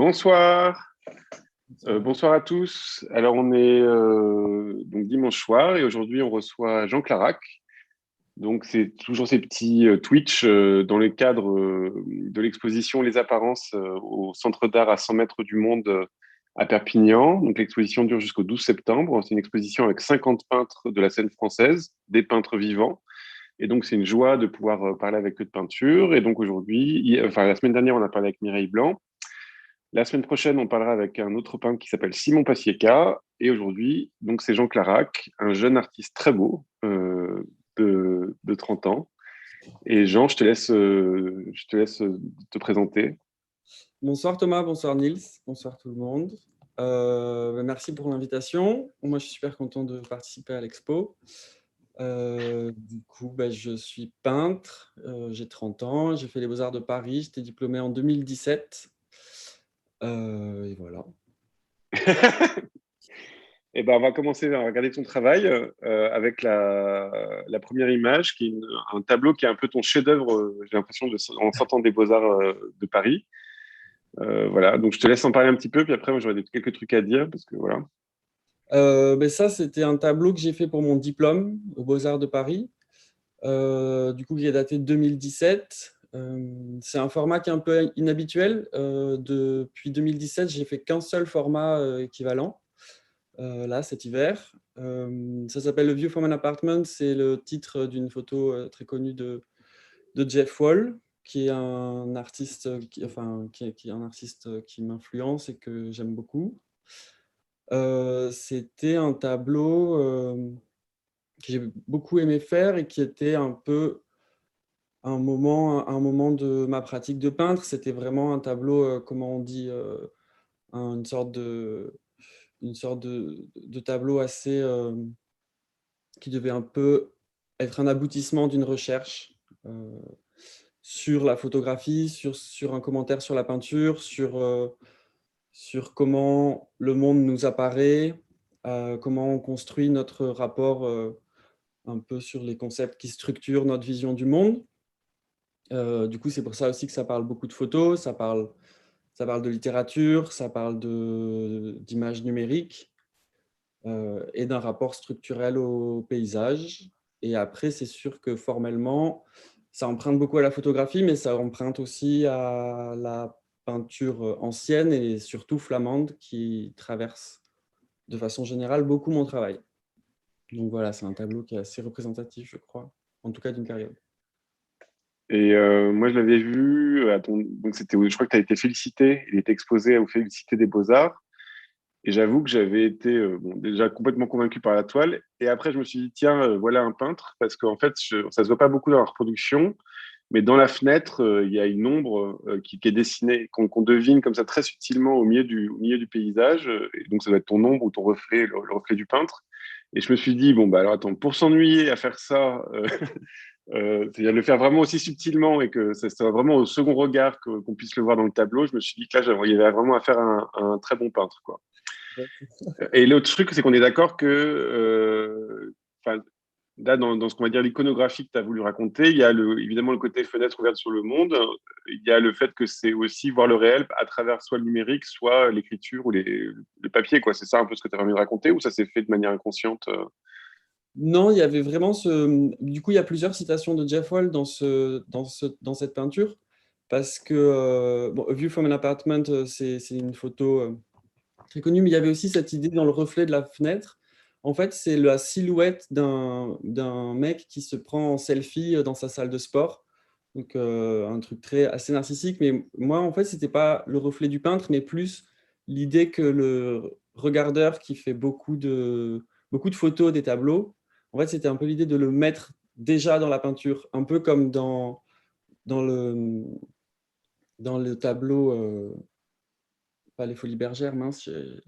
Bonsoir, bonsoir à tous. Alors on est donc dimanche soir et aujourd'hui on reçoit Jean Clarac. Donc c'est toujours ces petits Twitch dans le cadre de l'exposition Les Apparences au Centre d'art à 100 mètres du monde à Perpignan. Donc l'exposition dure jusqu'au 12 septembre. C'est une exposition avec 50 peintres de la scène française, des peintres vivants. Et donc c'est une joie de pouvoir parler avec eux de peinture. Et donc aujourd'hui, enfin la semaine dernière on a parlé avec Mireille Blanc. La semaine prochaine, on parlera avec un autre peintre qui s'appelle Simon Pasieka. Et aujourd'hui, donc c'est Jean Clarac, un jeune artiste très beau de 30 ans. Et Jean, je te laisse te présenter. Bonsoir Thomas, bonsoir Nils, bonsoir tout le monde. Merci pour l'invitation. Moi, je suis super content de participer à l'expo. Je suis peintre, j'ai 30 ans, j'ai fait les Beaux-Arts de Paris, j'étais diplômé en 2017. Et voilà. Et ben, on va commencer à regarder ton travail avec la première image, qui est un tableau qui est un peu ton chef-d'œuvre, j'ai l'impression, en sortant des Beaux-Arts de Paris. Voilà, donc je te laisse en parler un petit peu, puis après, moi, j'aurai quelques trucs à dire, parce que voilà. Ça, c'était un tableau que j'ai fait pour mon diplôme aux Beaux-Arts de Paris. Qui est daté de 2017. C'est un format qui est un peu inhabituel. Depuis 2017, j'ai fait qu'un seul format équivalent, là, cet hiver. Ça s'appelle The View from an Apartment. C'est le titre d'une photo très connue de Jeff Wall, qui est un artiste qui est un artiste qui m'influence et que j'aime beaucoup. C'était un tableau que j'ai beaucoup aimé faire et qui était un peu un moment de ma pratique de peintre. C'était vraiment un tableau, comment on dit, une sorte de tableau assez qui devait un peu être un aboutissement d'une recherche sur la photographie, sur un commentaire sur la peinture, sur comment le monde nous apparaît, comment on construit notre rapport un peu sur les concepts qui structurent notre vision du monde. C'est pour ça aussi que ça parle beaucoup de photos, ça parle de littérature, ça parle d'images numériques et d'un rapport structurel au paysage. Et après, c'est sûr que formellement, ça emprunte beaucoup à la photographie, mais ça emprunte aussi à la peinture ancienne et surtout flamande qui traverse de façon générale beaucoup mon travail. Donc voilà, c'est un tableau qui est assez représentatif, je crois, en tout cas d'une période. Et moi, je l'avais vu donc je crois que tu as été félicité, il était exposé aux Félicités des Beaux-Arts. Et j'avoue que j'avais été déjà complètement convaincu par la toile. Et après, je me suis dit, tiens, voilà un peintre, parce qu'en fait, ça se voit pas beaucoup dans la reproduction, mais dans la fenêtre, il y a une ombre qui est dessinée, qu'on devine comme ça très subtilement au milieu du paysage. Et donc, ça doit être ton ombre ou ton reflet, le reflet du peintre. Et je me suis dit, bon, bah alors attends, pour s'ennuyer à faire ça, c'est-à-dire le faire vraiment aussi subtilement et que ça soit vraiment au second regard qu'on puisse le voir dans le tableau, je me suis dit que là, il y avait vraiment à faire un très bon peintre, quoi. Et l'autre truc, c'est qu'on est d'accord que, là, dans ce qu'on va dire l'iconographie que tu as voulu raconter, il y a évidemment le côté fenêtre ouverte sur le monde, il y a le fait que c'est aussi voir le réel à travers soit le numérique, soit l'écriture ou le papier, quoi. C'est ça un peu ce que tu as envie de raconter ou ça s'est fait de manière inconsciente Non, il y avait vraiment Du coup, il y a plusieurs citations de Jeff Wall dans cette peinture, parce que A View from an Apartment, c'est une photo très connue, mais il y avait aussi cette idée dans le reflet de la fenêtre. En fait, c'est la silhouette d'un mec qui se prend en selfie dans sa salle de sport. Donc, un truc assez narcissique. Mais moi, en fait, c'était pas le reflet du peintre, mais plus l'idée que le regardeur qui fait beaucoup de photos des tableaux, en fait, c'était un peu l'idée de le mettre déjà dans la peinture, un peu comme dans le, dans le tableau, pas les Folies Bergères, mince, j'ai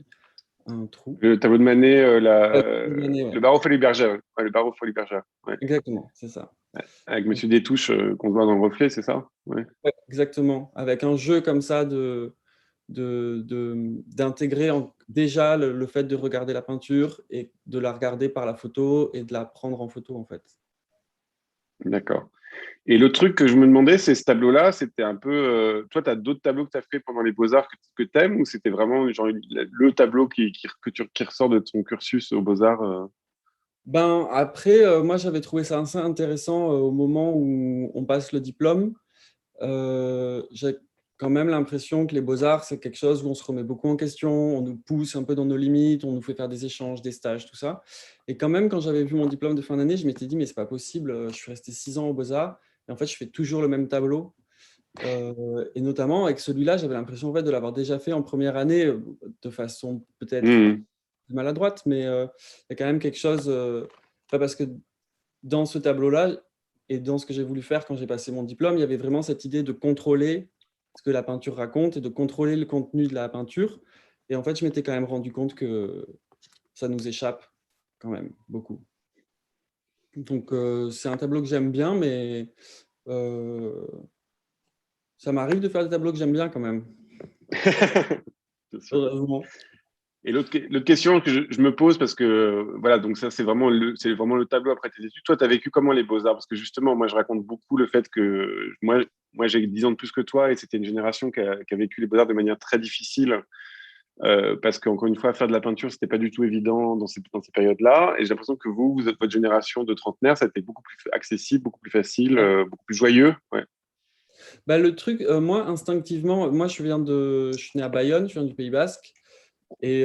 un trou. le tableau de Manet, Ouais. le barreau Folie Bergère, ouais, le barreau Folie Bergère, ouais. Exactement, c'est ça. Avec Monsieur Détouche qu'on voit dans le reflet, c'est ça? Ouais. Ouais, exactement, avec un jeu comme ça d'intégrer déjà le fait de regarder la peinture et de la regarder par la photo et de la prendre en photo, en fait. D'accord. Et le truc que je me demandais, c'est ce tableau-là, c'était un peu. Toi, tu as d'autres tableaux que tu as fait pendant les Beaux-Arts que tu aimes, ou c'était vraiment genre, le tableau qui ressort de ton cursus aux Beaux-Arts Ben, après, moi, j'avais trouvé ça assez intéressant au moment où on passe le diplôme. J'ai quand même l'impression que les beaux-arts, c'est quelque chose où on se remet beaucoup en question, on nous pousse un peu dans nos limites, on nous fait faire des échanges, des stages, tout ça. Et quand même, quand j'avais vu mon diplôme de fin d'année, je m'étais dit, mais c'est pas possible, je suis resté 6 ans aux beaux-arts, et en fait, je fais toujours le même tableau. Et notamment, avec celui-là, j'avais l'impression en fait, de l'avoir déjà fait en première année, de façon peut-être Hmm. maladroite, mais il y a quand même quelque chose, pas parce que dans ce tableau-là, et dans ce que j'ai voulu faire quand j'ai passé mon diplôme, il y avait vraiment cette idée de contrôler ce que la peinture raconte et de contrôler le contenu de la peinture. Et en fait, je m'étais quand même rendu compte que ça nous échappe quand même beaucoup. Donc, c'est un tableau que j'aime bien, mais euh, ça m'arrive de faire des tableaux que j'aime bien quand même, Bien sûr. heureusement. Et l'autre question que je me pose, parce que voilà, donc ça, c'est vraiment le tableau après tes études. Toi, tu as vécu comment les Beaux-Arts? Parce que justement, moi, je raconte beaucoup le fait que moi j'ai 10 ans de plus que toi et c'était une génération qui a vécu les Beaux-Arts de manière très difficile. Parce qu'encore une fois, faire de la peinture, c'était pas du tout évident dans ces périodes-là. Et j'ai l'impression que vous êtes votre génération de trentenaires, ça a été beaucoup plus accessible, beaucoup plus facile, Ouais. beaucoup plus joyeux. Ouais. Bah, le truc, moi, instinctivement, moi, je suis né à Bayonne, je viens du Pays Basque. Et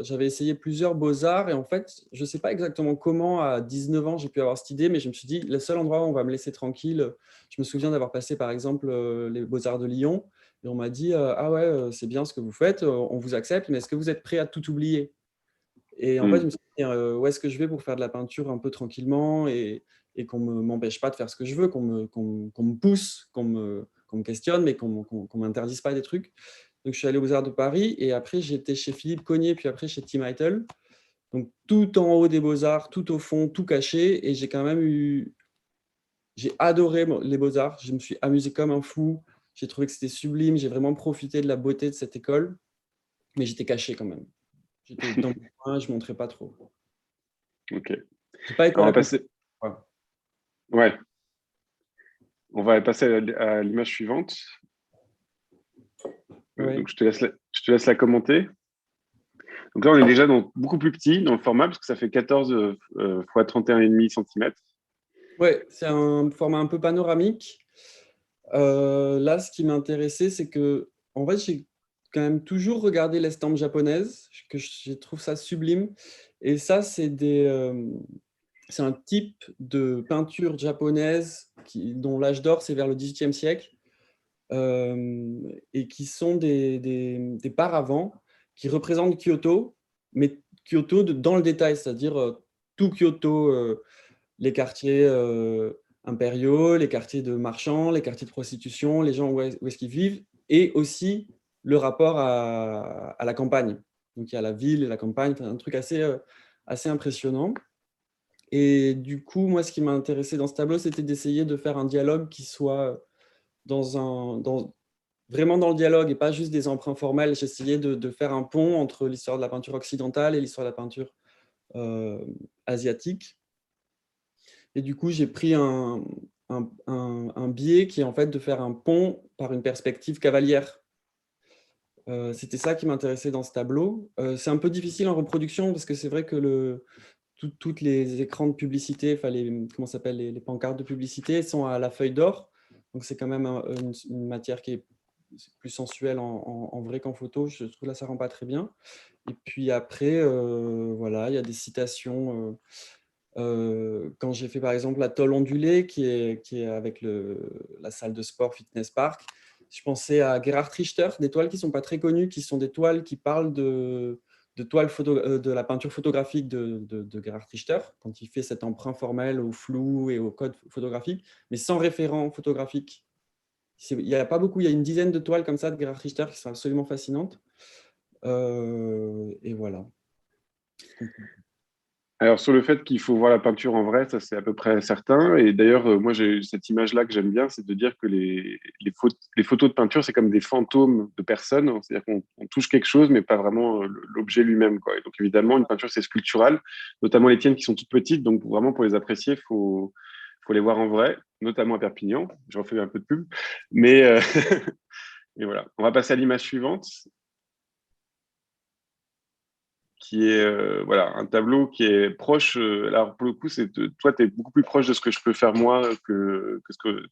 j'avais essayé plusieurs beaux-arts. Et en fait, je ne sais pas exactement comment, à 19 ans, j'ai pu avoir cette idée, mais je me suis dit, le seul endroit où on va me laisser tranquille, je me souviens d'avoir passé, par exemple, les beaux-arts de Lyon. Et on m'a dit, ah ouais, c'est bien ce que vous faites, on vous accepte, mais est-ce que vous êtes prêt à tout oublier? Et en fait, je me Mm. suis dit, où est-ce que je vais pour faire de la peinture un peu tranquillement et qu'on ne m'empêche pas de faire ce que je veux, qu'on me pousse, qu'on me questionne, mais qu'on m'interdise pas des trucs. Donc, je suis allé aux Arts de Paris et après, j'étais chez Philippe Cognier, puis après chez Tim Heitel. Donc, tout en haut des Beaux-Arts, tout au fond, tout caché. Et j'ai quand même eu. J'ai adoré les Beaux-Arts. Je me suis amusé comme un fou. J'ai trouvé que c'était sublime. J'ai vraiment profité de la beauté de cette école. Mais j'étais caché quand même. J'étais dans mon coin, je ne montrais pas trop. Ok. J'ai pas été Alors, à la conf. Voilà. ouais, on va passer à l'image suivante. Ouais. Donc, je te laisse la commenter. Donc là, on est déjà beaucoup plus petit dans le format, parce que ça fait 14 fois 31,5 cm. Ouais, c'est un format un peu panoramique. Là, ce qui m'intéressait, c'est que, en fait, j'ai quand même toujours regardé l'estampe japonaise, que je trouve ça sublime. Et ça, c'est un type de peinture japonaise dont l'âge d'or, c'est vers le XVIIIe siècle, et qui sont des paravents qui représentent Kyoto, mais Kyoto dans le détail, c'est-à-dire tout Kyoto, les quartiers impériaux, les quartiers de marchands, les quartiers de prostitution, les gens où est-ce qu'ils vivent, et aussi le rapport à la campagne. Donc il y a la ville et la campagne, un truc assez impressionnant. Et du coup, moi, ce qui m'a intéressé dans ce tableau, c'était d'essayer de faire un dialogue qui soit vraiment dans le dialogue et pas juste des emprunts formels. J'essayais de faire un pont entre l'histoire de la peinture occidentale et l'histoire de la peinture euh, asiatique. Et du coup, j'ai pris un biais qui est en fait de faire un pont par une perspective cavalière. C'était ça qui m'intéressait dans ce tableau. C'est un peu difficile en reproduction parce que c'est vrai que toutes les écrans de publicité, enfin comment ça s'appelle, les pancartes de publicité sont à la feuille d'or. Donc c'est quand même une matière qui est plus sensuelle en vrai qu'en photo. Je trouve là, ça rend pas très bien. Et puis après, voilà, il y a des citations. Quand j'ai fait par exemple la tôle ondulée qui est avec la salle de sport Fitness Park, je pensais à Gerhard Richter, des toiles qui ne sont pas très connues, qui sont des toiles qui parlent de la peinture photographique de Gerhard Richter, quand il fait cet emprunt formel au flou et au code photographique, mais sans référent photographique. Il n'y a pas beaucoup, il y a une dizaine de toiles comme ça de Gerhard Richter qui sont absolument fascinantes. Et voilà. Alors, sur le fait qu'il faut voir la peinture en vrai, ça c'est à peu près certain. Et d'ailleurs, moi, j'ai cette image-là que j'aime bien, c'est de dire que les photos de peinture, c'est comme des fantômes de personnes. C'est-à-dire qu'on touche quelque chose, mais pas vraiment l'objet lui-même, quoi. Et donc, évidemment, une peinture, c'est sculptural, notamment les tiennes qui sont toutes petites. Donc, vraiment, pour les apprécier, faut faut les voir en vrai, notamment à Perpignan. J'en fais un peu de pub. Mais et voilà. On va passer à l'image suivante, qui est voilà, un tableau qui est proche. Alors, pour le coup, toi, tu es beaucoup plus proche de ce que je peux faire moi que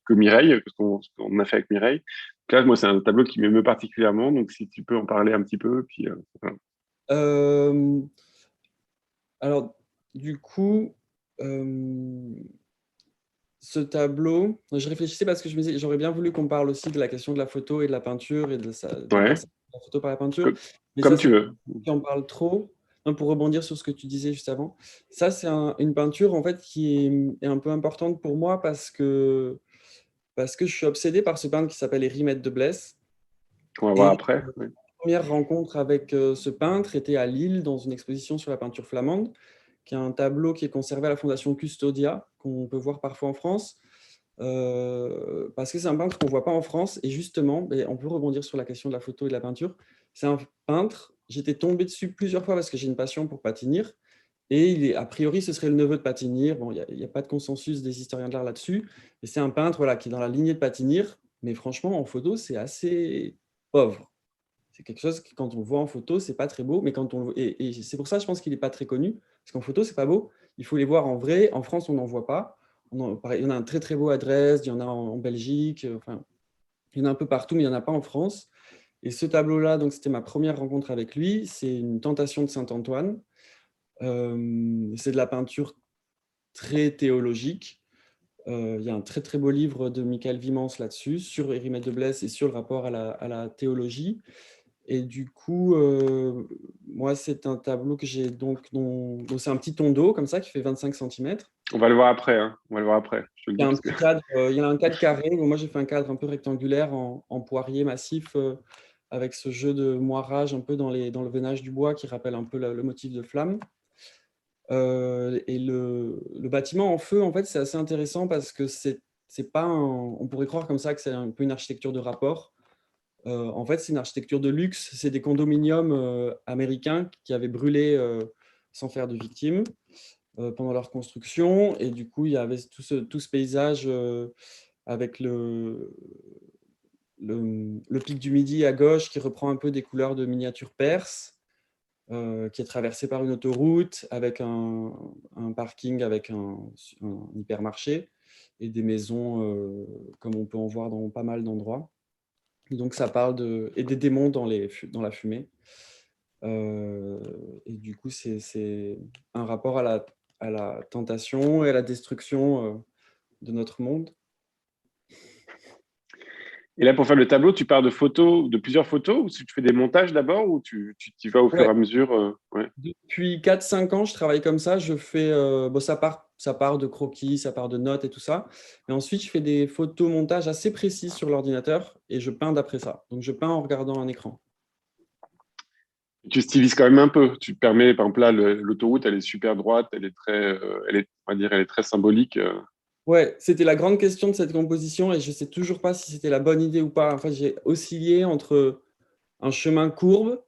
Mireille, ce qu'on a fait avec Mireille. Donc là, moi, c'est un tableau qui m'émeut particulièrement. Donc, si tu peux en parler un petit peu. Puis, voilà. Euh, alors, du coup, ce tableau, je réfléchissais parce que je me disais, j'aurais bien voulu qu'on parle aussi de la question de la photo et de la peinture et de Ouais, remplacer la photo par la peinture. comme, Mais ça, comme tu c'est veux. si on parle trop. Non, pour rebondir sur ce que tu disais juste avant, ça, c'est une peinture en fait qui est un peu importante pour moi parce que je suis obsédé par ce peintre qui s'appelle Hérimède de Blesse. On va voir Et après. ma Ouais. première rencontre avec ce peintre était à Lille dans une exposition sur la peinture flamande, qui est un tableau qui est conservé à la Fondation Custodia, qu'on peut voir parfois en France. Parce que c'est un peintre qu'on ne voit pas en France. Et justement, on peut rebondir sur la question de la photo et de la peinture. C'est un peintre, j'étais tombé dessus plusieurs fois parce que j'ai une passion pour Patinir. Et a priori, ce serait le neveu de Patinir. Bon, il n'y a pas de consensus des historiens de l'art là-dessus. Et c'est un peintre voilà, qui est dans la lignée de Patinir. Mais franchement, en photo, c'est assez pauvre. C'est quelque chose que quand on le voit en photo, c'est pas très beau. Mais quand on et c'est pour ça, je pense qu'il n'est pas très connu. Parce qu'en photo, c'est pas beau. Il faut les voir en vrai. En France, on n'en voit pas. Pareil, il y en a un très très beau à Dresde, il y en a en Belgique, enfin, il y en a un peu partout, mais il n'y en a pas en France. Et ce tableau-là, donc c'était ma première rencontre avec lui, c'est une tentation de Saint-Antoine. C'est de la peinture très théologique. Il y a un très très beau livre de Michael Vimans là-dessus, sur Hérimède de Blesse et sur le rapport à la théologie. Et du coup, moi, c'est un tableau que j'ai donc c'est un petit tondo comme ça qui fait 25 cm. On va le voir après. Hein. On va le voir après. Je te le Il y dis a un parce que. petit cadre, il y a un cadre carré. Bon, moi, j'ai fait un cadre un peu rectangulaire en poirier massif avec ce jeu de moirage un peu dans le veinage du bois qui rappelle un peu le motif de flamme. Et le bâtiment en feu, en fait, c'est assez intéressant parce que c'est pas on pourrait croire comme ça que c'est un peu une architecture de rapport. En fait, c'est une architecture de luxe. C'est des condominiums américains qui avaient brûlé sans faire de victimes pendant leur construction. Et du coup, il y avait tout ce paysage avec le pic du Midi à gauche qui reprend un peu des couleurs de miniatures perses, qui est traversé par une autoroute avec un parking avec un hypermarché et des maisons comme on peut en voir dans pas mal d'endroits. Donc ça parle et des démons dans la fumée. Et du coup, c'est un rapport à la tentation et à la destruction de notre monde. Et là, pour faire le tableau, tu pars de photos, de plusieurs photos, ou si tu fais des montages d'abord, ou tu y vas au fur et Ouais. à mesure ouais. Depuis 4-5 ans, je travaille comme ça. Je fais, bon, ça part de croquis, ça part de notes et tout ça. Et ensuite, je fais des photomontages assez précis sur l'ordinateur et je peins d'après ça. Donc, je peins en regardant un écran. Tu stylises quand même un peu. Tu te permets, par exemple, là, l'autoroute, elle est super droite, on va dire, elle est très symbolique. Ouais, c'était la grande question de cette composition et je ne sais toujours pas si c'était la bonne idée ou pas. En fait, j'ai oscillé entre un chemin courbe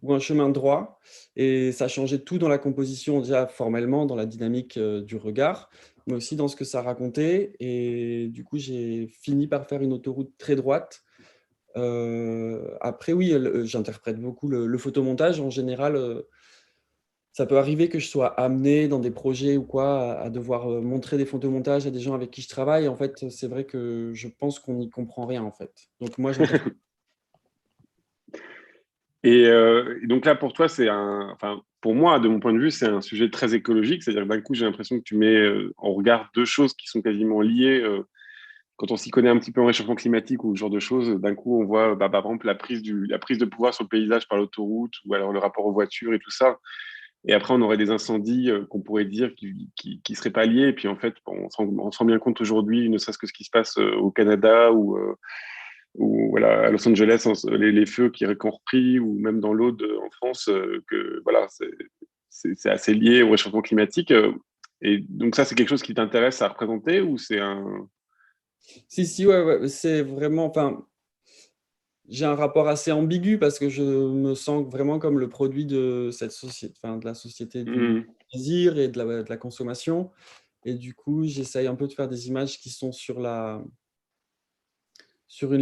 ou un chemin droit et ça changeait tout dans la composition, déjà formellement, dans la dynamique du regard, mais aussi dans ce que ça racontait. Et du coup, j'ai fini par faire une autoroute très droite. Après, oui, j'interprète beaucoup le photomontage. En général, ça peut arriver que je sois amené dans des projets ou quoi à devoir montrer des photomontages à des gens avec qui je travaille. En fait, c'est vrai que je pense qu'on n'y comprend rien, en fait. Donc, moi, j'interprète. Et donc là, pour toi, enfin, pour moi, de mon point de vue, c'est un sujet très écologique. C'est-à-dire que d'un coup, j'ai l'impression que tu mets en regard deux choses qui sont quasiment liées. Quand on s'y connaît un petit peu en réchauffement climatique ou ce genre de choses, d'un coup, on voit, par exemple, la prise de pouvoir sur le paysage par l'autoroute ou alors le rapport aux voitures et tout ça. Et après, on aurait des incendies qu'on pourrait dire qui seraient pas liés. Et puis, en fait, bon, on se rend bien compte aujourd'hui, ne serait-ce que ce qui se passe au Canada ou voilà, à Los Angeles, les feux qu'on repris, ou même dans l'Aude en France, que voilà, c'est assez lié au réchauffement climatique. Et donc, ça, c'est quelque chose qui t'intéresse à représenter ou c'est un. Si, si, ouais, ouais, c'est vraiment. Enfin, j'ai un rapport assez ambigu parce que je me sens vraiment comme le produit de cette société, enfin, de la société du Hmm. plaisir et de la consommation. Et du coup, j'essaye un peu de faire des images qui sont sur une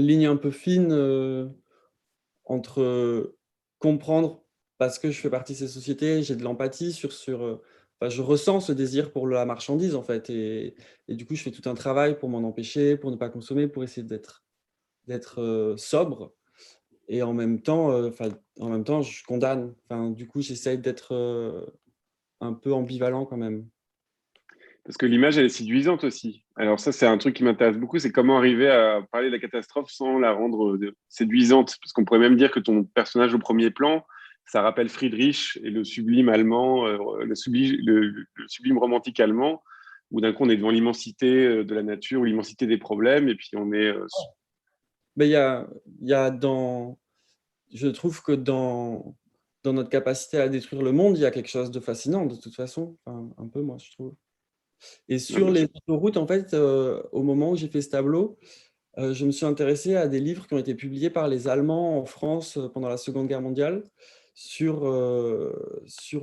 ligne un peu fine, entre comprendre parce que je fais partie de ces sociétés, j'ai de l'empathie enfin, je ressens ce désir pour la marchandise, en fait, et du coup, je fais tout un travail pour m'en empêcher, pour ne pas consommer, pour essayer d'être sobre, et en même temps, je condamne. Enfin, du coup, j'essaye d'être, un peu ambivalent quand même. Parce que l'image, elle est séduisante aussi. Alors ça, c'est un truc qui m'intéresse beaucoup, c'est comment arriver à parler de la catastrophe sans la rendre séduisante. Parce qu'on pourrait même dire que ton personnage au premier plan, ça rappelle Friedrich et le sublime allemand, le sublime romantique allemand, où d'un coup, on est devant l'immensité de la nature ou l'immensité des problèmes, et puis on est... Mais il y a dans je trouve que dans notre capacité à détruire le monde, il y a quelque chose de fascinant de toute façon, enfin, un peu moi, je trouve. Et non, sur bien les sûr. autoroutes, en fait, au moment où j'ai fait ce tableau, je me suis intéressé à des livres qui ont été publiés par les Allemands en France, pendant la Seconde Guerre mondiale sur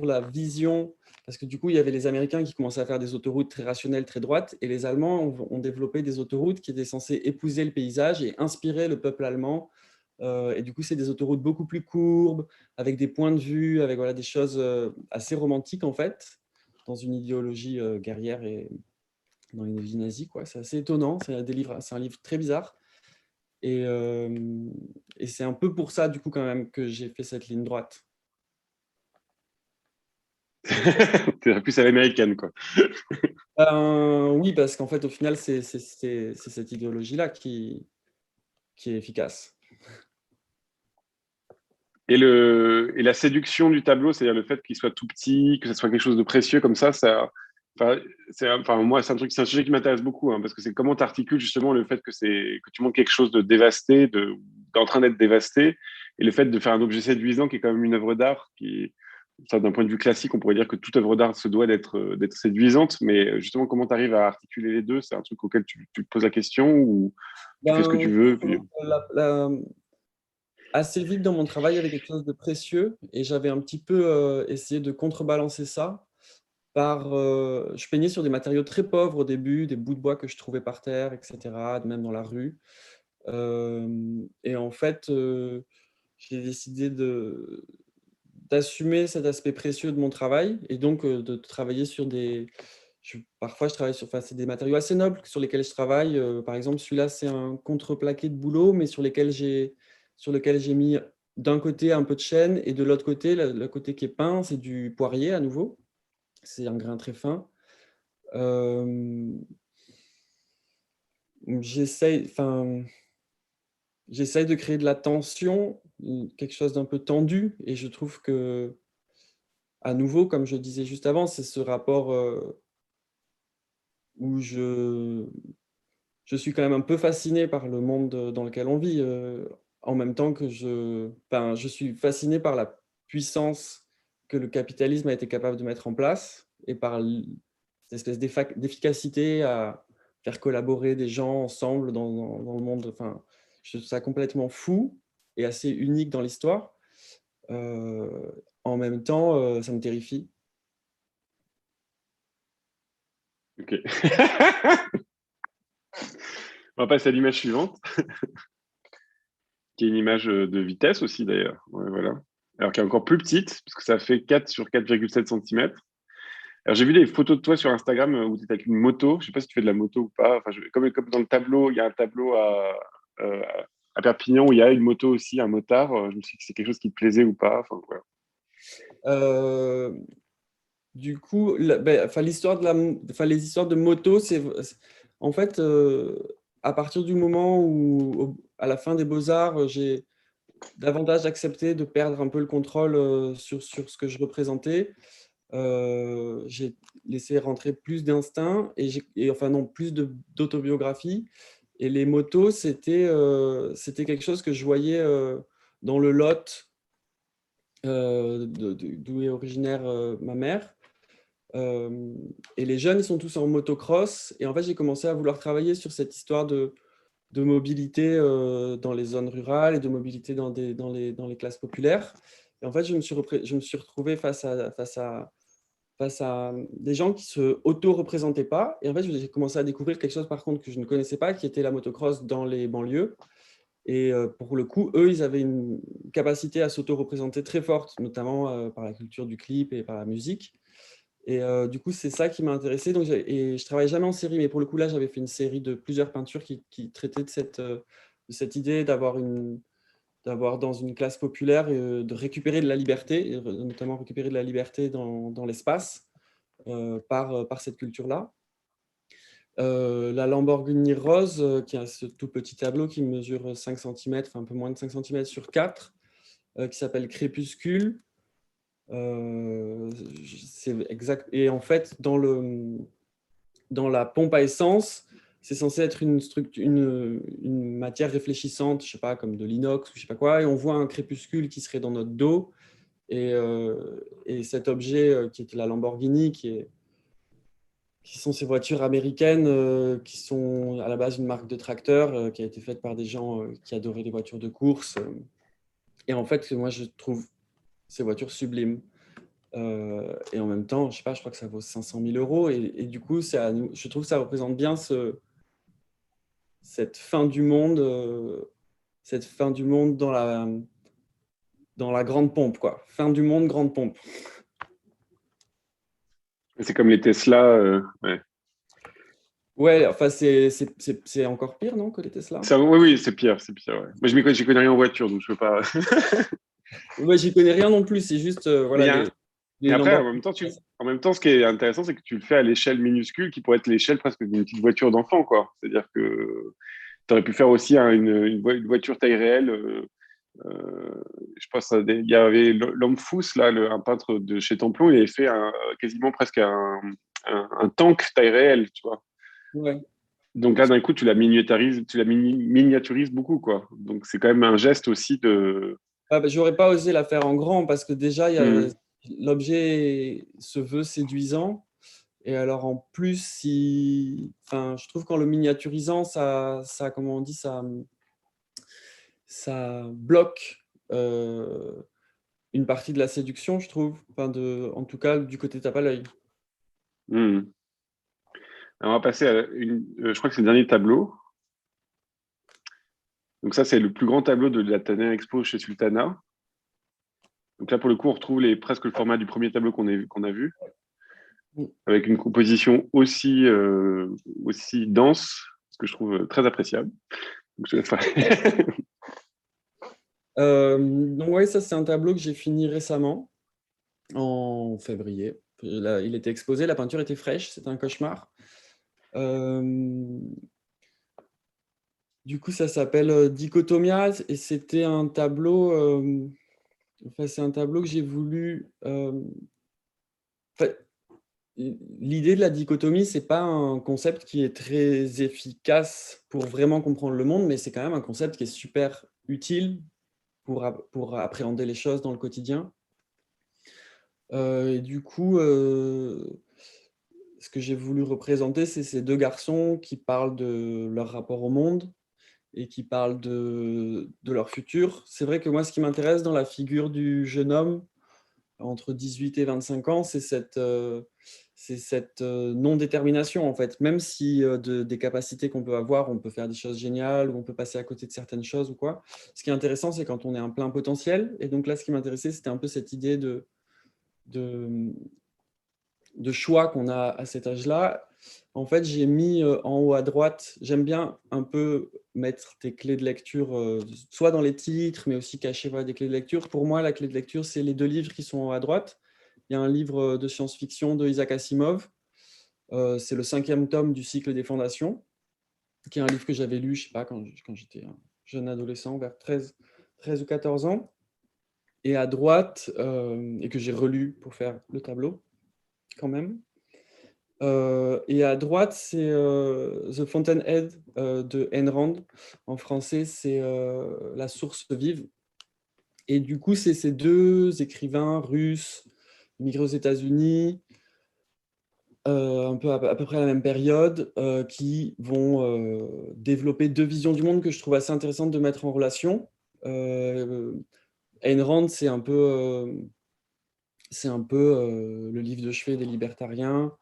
la vision, parce que du coup, il y avait les Américains qui commençaient à faire des autoroutes très rationnelles, très droites, et les Allemands ont développé des autoroutes qui étaient censées épouser le paysage et inspirer le peuple allemand. Et du coup, c'est des autoroutes beaucoup plus courbes, avec des points de vue, avec voilà, des choses assez romantiques en fait, dans une idéologie guerrière et dans une idéologie nazie, quoi. C'est assez étonnant, c'est un livre très bizarre. Et, euh, et c'est un peu pour ça, du coup, quand même, que j'ai fait cette ligne droite. C'est plus à l'américaine, quoi. Oui, parce qu'en fait, au final, c'est cette idéologie-là qui est efficace. Et la séduction du tableau, c'est-à-dire le fait qu'il soit tout petit, que ce soit quelque chose de précieux comme ça, moi, c'est un sujet qui m'intéresse beaucoup, hein, parce que c'est comment tu articules justement le fait que tu montres quelque chose de dévasté, d'en train d'être dévasté, et le fait de faire un objet séduisant qui est quand même une œuvre d'art, d'un point de vue classique, on pourrait dire que toute œuvre d'art se doit d'être séduisante, mais justement, comment tu arrives à articuler les deux, c'est un truc auquel tu te poses la question ou tu fais ce que tu Ben, veux, puis... assez vite dans mon travail, il y avait quelque chose de précieux et j'avais un petit peu essayé de contrebalancer ça je peignais sur des matériaux très pauvres au début, des bouts de bois que je trouvais par terre, etc., même dans la rue. Et en fait, j'ai décidé d'assumer cet aspect précieux de mon travail et donc de travailler sur parfois je travaille sur, enfin, c'est des matériaux assez nobles sur lesquels je travaille. Par exemple, celui-là, c'est un contreplaqué de bouleau, mais sur lequel j'ai mis d'un côté un peu de chêne et de l'autre côté, le côté qui est peint, c'est du poirier à nouveau. C'est un grain très fin. Euh, enfin, j'essaye de créer de la tension, quelque chose d'un peu tendu, et je trouve que, à nouveau, comme je disais juste avant, c'est ce rapport où je suis quand même un peu fasciné par le monde dans lequel on vit, en même temps que enfin, je suis fasciné par la puissance que le capitalisme a été capable de mettre en place et par cette espèce d'efficacité à faire collaborer des gens ensemble dans le monde. Enfin, je trouve ça complètement fou et assez unique dans l'histoire. Euh, En même temps, ça me terrifie. Ok. On va passer à l'image suivante, qui est une image de vitesse aussi d'ailleurs. Ouais, voilà. Alors qui est encore plus petite, parce que ça fait 4 sur 4,7 cm. Alors j'ai vu des photos de toi sur Instagram où tu étais avec une moto. Je sais pas si tu fais de la moto ou pas. Enfin, comme dans le tableau, il y a un tableau euh, à Perpignan où il y a une moto aussi, un motard. Je me suis dit que c'est quelque chose qui te plaisait ou pas. Enfin, voilà. Euh, Du coup, enfin, enfin, les histoires de moto, en fait, à partir du moment où, à la fin des Beaux-Arts, j'ai davantage accepté de perdre un peu le contrôle sur ce que je représentais. J'ai laissé rentrer plus d'instinct et enfin non, plus d'autobiographie. Et les motos, c'était quelque chose que je voyais dans le Lot, d'où est originaire ma mère. Euh, et les jeunes, ils sont tous en motocross. Et en fait, j'ai commencé à vouloir travailler sur cette histoire de mobilité dans les zones rurales et de mobilité dans les classes populaires. Et en fait, je me suis retrouvé face à face à des gens qui se auto-représentaient pas. Et en fait, j'ai commencé à découvrir quelque chose, par contre, que je ne connaissais pas, qui était la motocross dans les banlieues. Et pour le coup, eux, ils avaient une capacité à s'auto-représenter très forte, notamment par la culture du clip et par la musique. Et du coup, c'est ça qui m'a intéressé. Donc, et je travaillais jamais en série, mais pour le coup, là, j'avais fait une série de plusieurs peintures qui traitaient de cette idée d'avoir dans une classe populaire, de récupérer de la liberté, et notamment récupérer de la liberté dans l'espace par cette culture-là. La Lamborghini Rose, qui a ce tout petit tableau qui mesure 5 cm, enfin un peu moins de 5 cm sur 4, qui s'appelle Crépuscule. C'est exact. Et en fait, dans la pompe à essence, c'est censé être une matière réfléchissante, je sais pas, comme de l'inox ou je sais pas quoi, et on voit un crépuscule qui serait dans notre dos. Et cet objet qui est la Lamborghini, qui sont ces voitures américaines qui sont à la base une marque de tracteur qui a été faite par des gens qui adoraient les voitures de course. Et en fait, moi, je trouve ces voitures sublimes. Et en même temps, je sais pas, je crois que ça vaut 500 000 euros. Et du coup, je trouve que ça représente bien cette fin du monde, dans la grande pompe, quoi. Fin du monde, grande pompe. C'est comme les Tesla. Ouais. Ouais, enfin, c'est encore pire, non, que les Tesla? Oui, oui, c'est pire, c'est pire. Ouais. Moi, j'y connais rien en voiture, donc je peux pas. Ouais, j'y connais rien non plus, c'est juste, Mais, voilà, mais les après, Lamborghini. en même temps, ce qui est intéressant, c'est que tu le fais à l'échelle minuscule, qui pourrait être l'échelle presque d'une petite voiture d'enfant, quoi. C'est-à-dire que tu aurais pu faire aussi une voiture taille réelle. Je pense il y avait l'homme Fous, là, un peintre de chez Templon, il avait fait quasiment presque un tank taille réelle, tu vois. Ouais. Donc là, d'un coup, tu la miniaturises beaucoup, quoi. Donc c'est quand même un geste aussi de. Ah, bah, j'aurais pas osé la faire en grand parce que déjà, Hmm. l'objet se veut séduisant. Et alors en plus, enfin, je trouve qu'en le miniaturisant, comment on dit, ça bloque une partie de la séduction, je trouve. Enfin, en tout cas, du côté tape à l'œil. Hmm. Alors, on va passer je crois que c'est le dernier tableau. Donc ça, c'est le plus grand tableau de la Tanner Expo chez Sultana. Donc là, pour le coup, on retrouve presque le format du premier tableau qu'on a vu, avec une composition aussi dense, ce que je trouve très appréciable. Donc, Donc ouais, ça c'est un tableau que j'ai fini récemment, en février. Là, il était exposé, la peinture était fraîche, c'était un cauchemar. Du coup, ça s'appelle Dichotomia et c'était un tableau. Enfin, c'est un tableau que j'ai voulu. Enfin, l'idée de la dichotomie, c'est pas un concept qui est très efficace pour vraiment comprendre le monde, mais c'est quand même un concept qui est super utile pour appréhender les choses dans le quotidien. Et du coup, ce que j'ai voulu représenter, c'est ces deux garçons qui parlent de leur rapport au monde et qui parlent de leur futur. C'est vrai que moi, ce qui m'intéresse dans la figure du jeune homme entre 18 et 25 ans, c'est cette non-détermination, en fait. Même si des capacités qu'on peut avoir, on peut faire des choses géniales ou on peut passer à côté de certaines choses ou quoi. Ce qui est intéressant, c'est quand on est en plein potentiel. Et donc là, ce qui m'intéressait, c'était un peu cette idée de, de choix qu'on a à cet âge-là. En fait, j'ai mis en haut à droite, j'aime bien un peu mettre tes clés de lecture, soit dans les titres, mais aussi cacher des clés de lecture. Pour moi, la clé de lecture, c'est les deux livres qui sont en haut à droite. Il y a un livre de science-fiction de Isaac Asimov. C'est le 5e tome du cycle des fondations, qui est un livre que j'avais lu, je sais pas, quand j'étais un jeune adolescent, vers 13 ou 14 ans. Et à droite, et que j'ai relu pour faire le tableau, quand même. Et à droite, c'est The Fountainhead de Ayn Rand. En français, c'est La source vive. Et du coup, c'est ces deux écrivains russes, migrés aux États-Unis, un peu à peu près à la même période, qui vont développer deux visions du monde que je trouve assez intéressantes de mettre en relation. Ayn Rand, c'est un peu c'est un peu le livre de chevet des libertariens,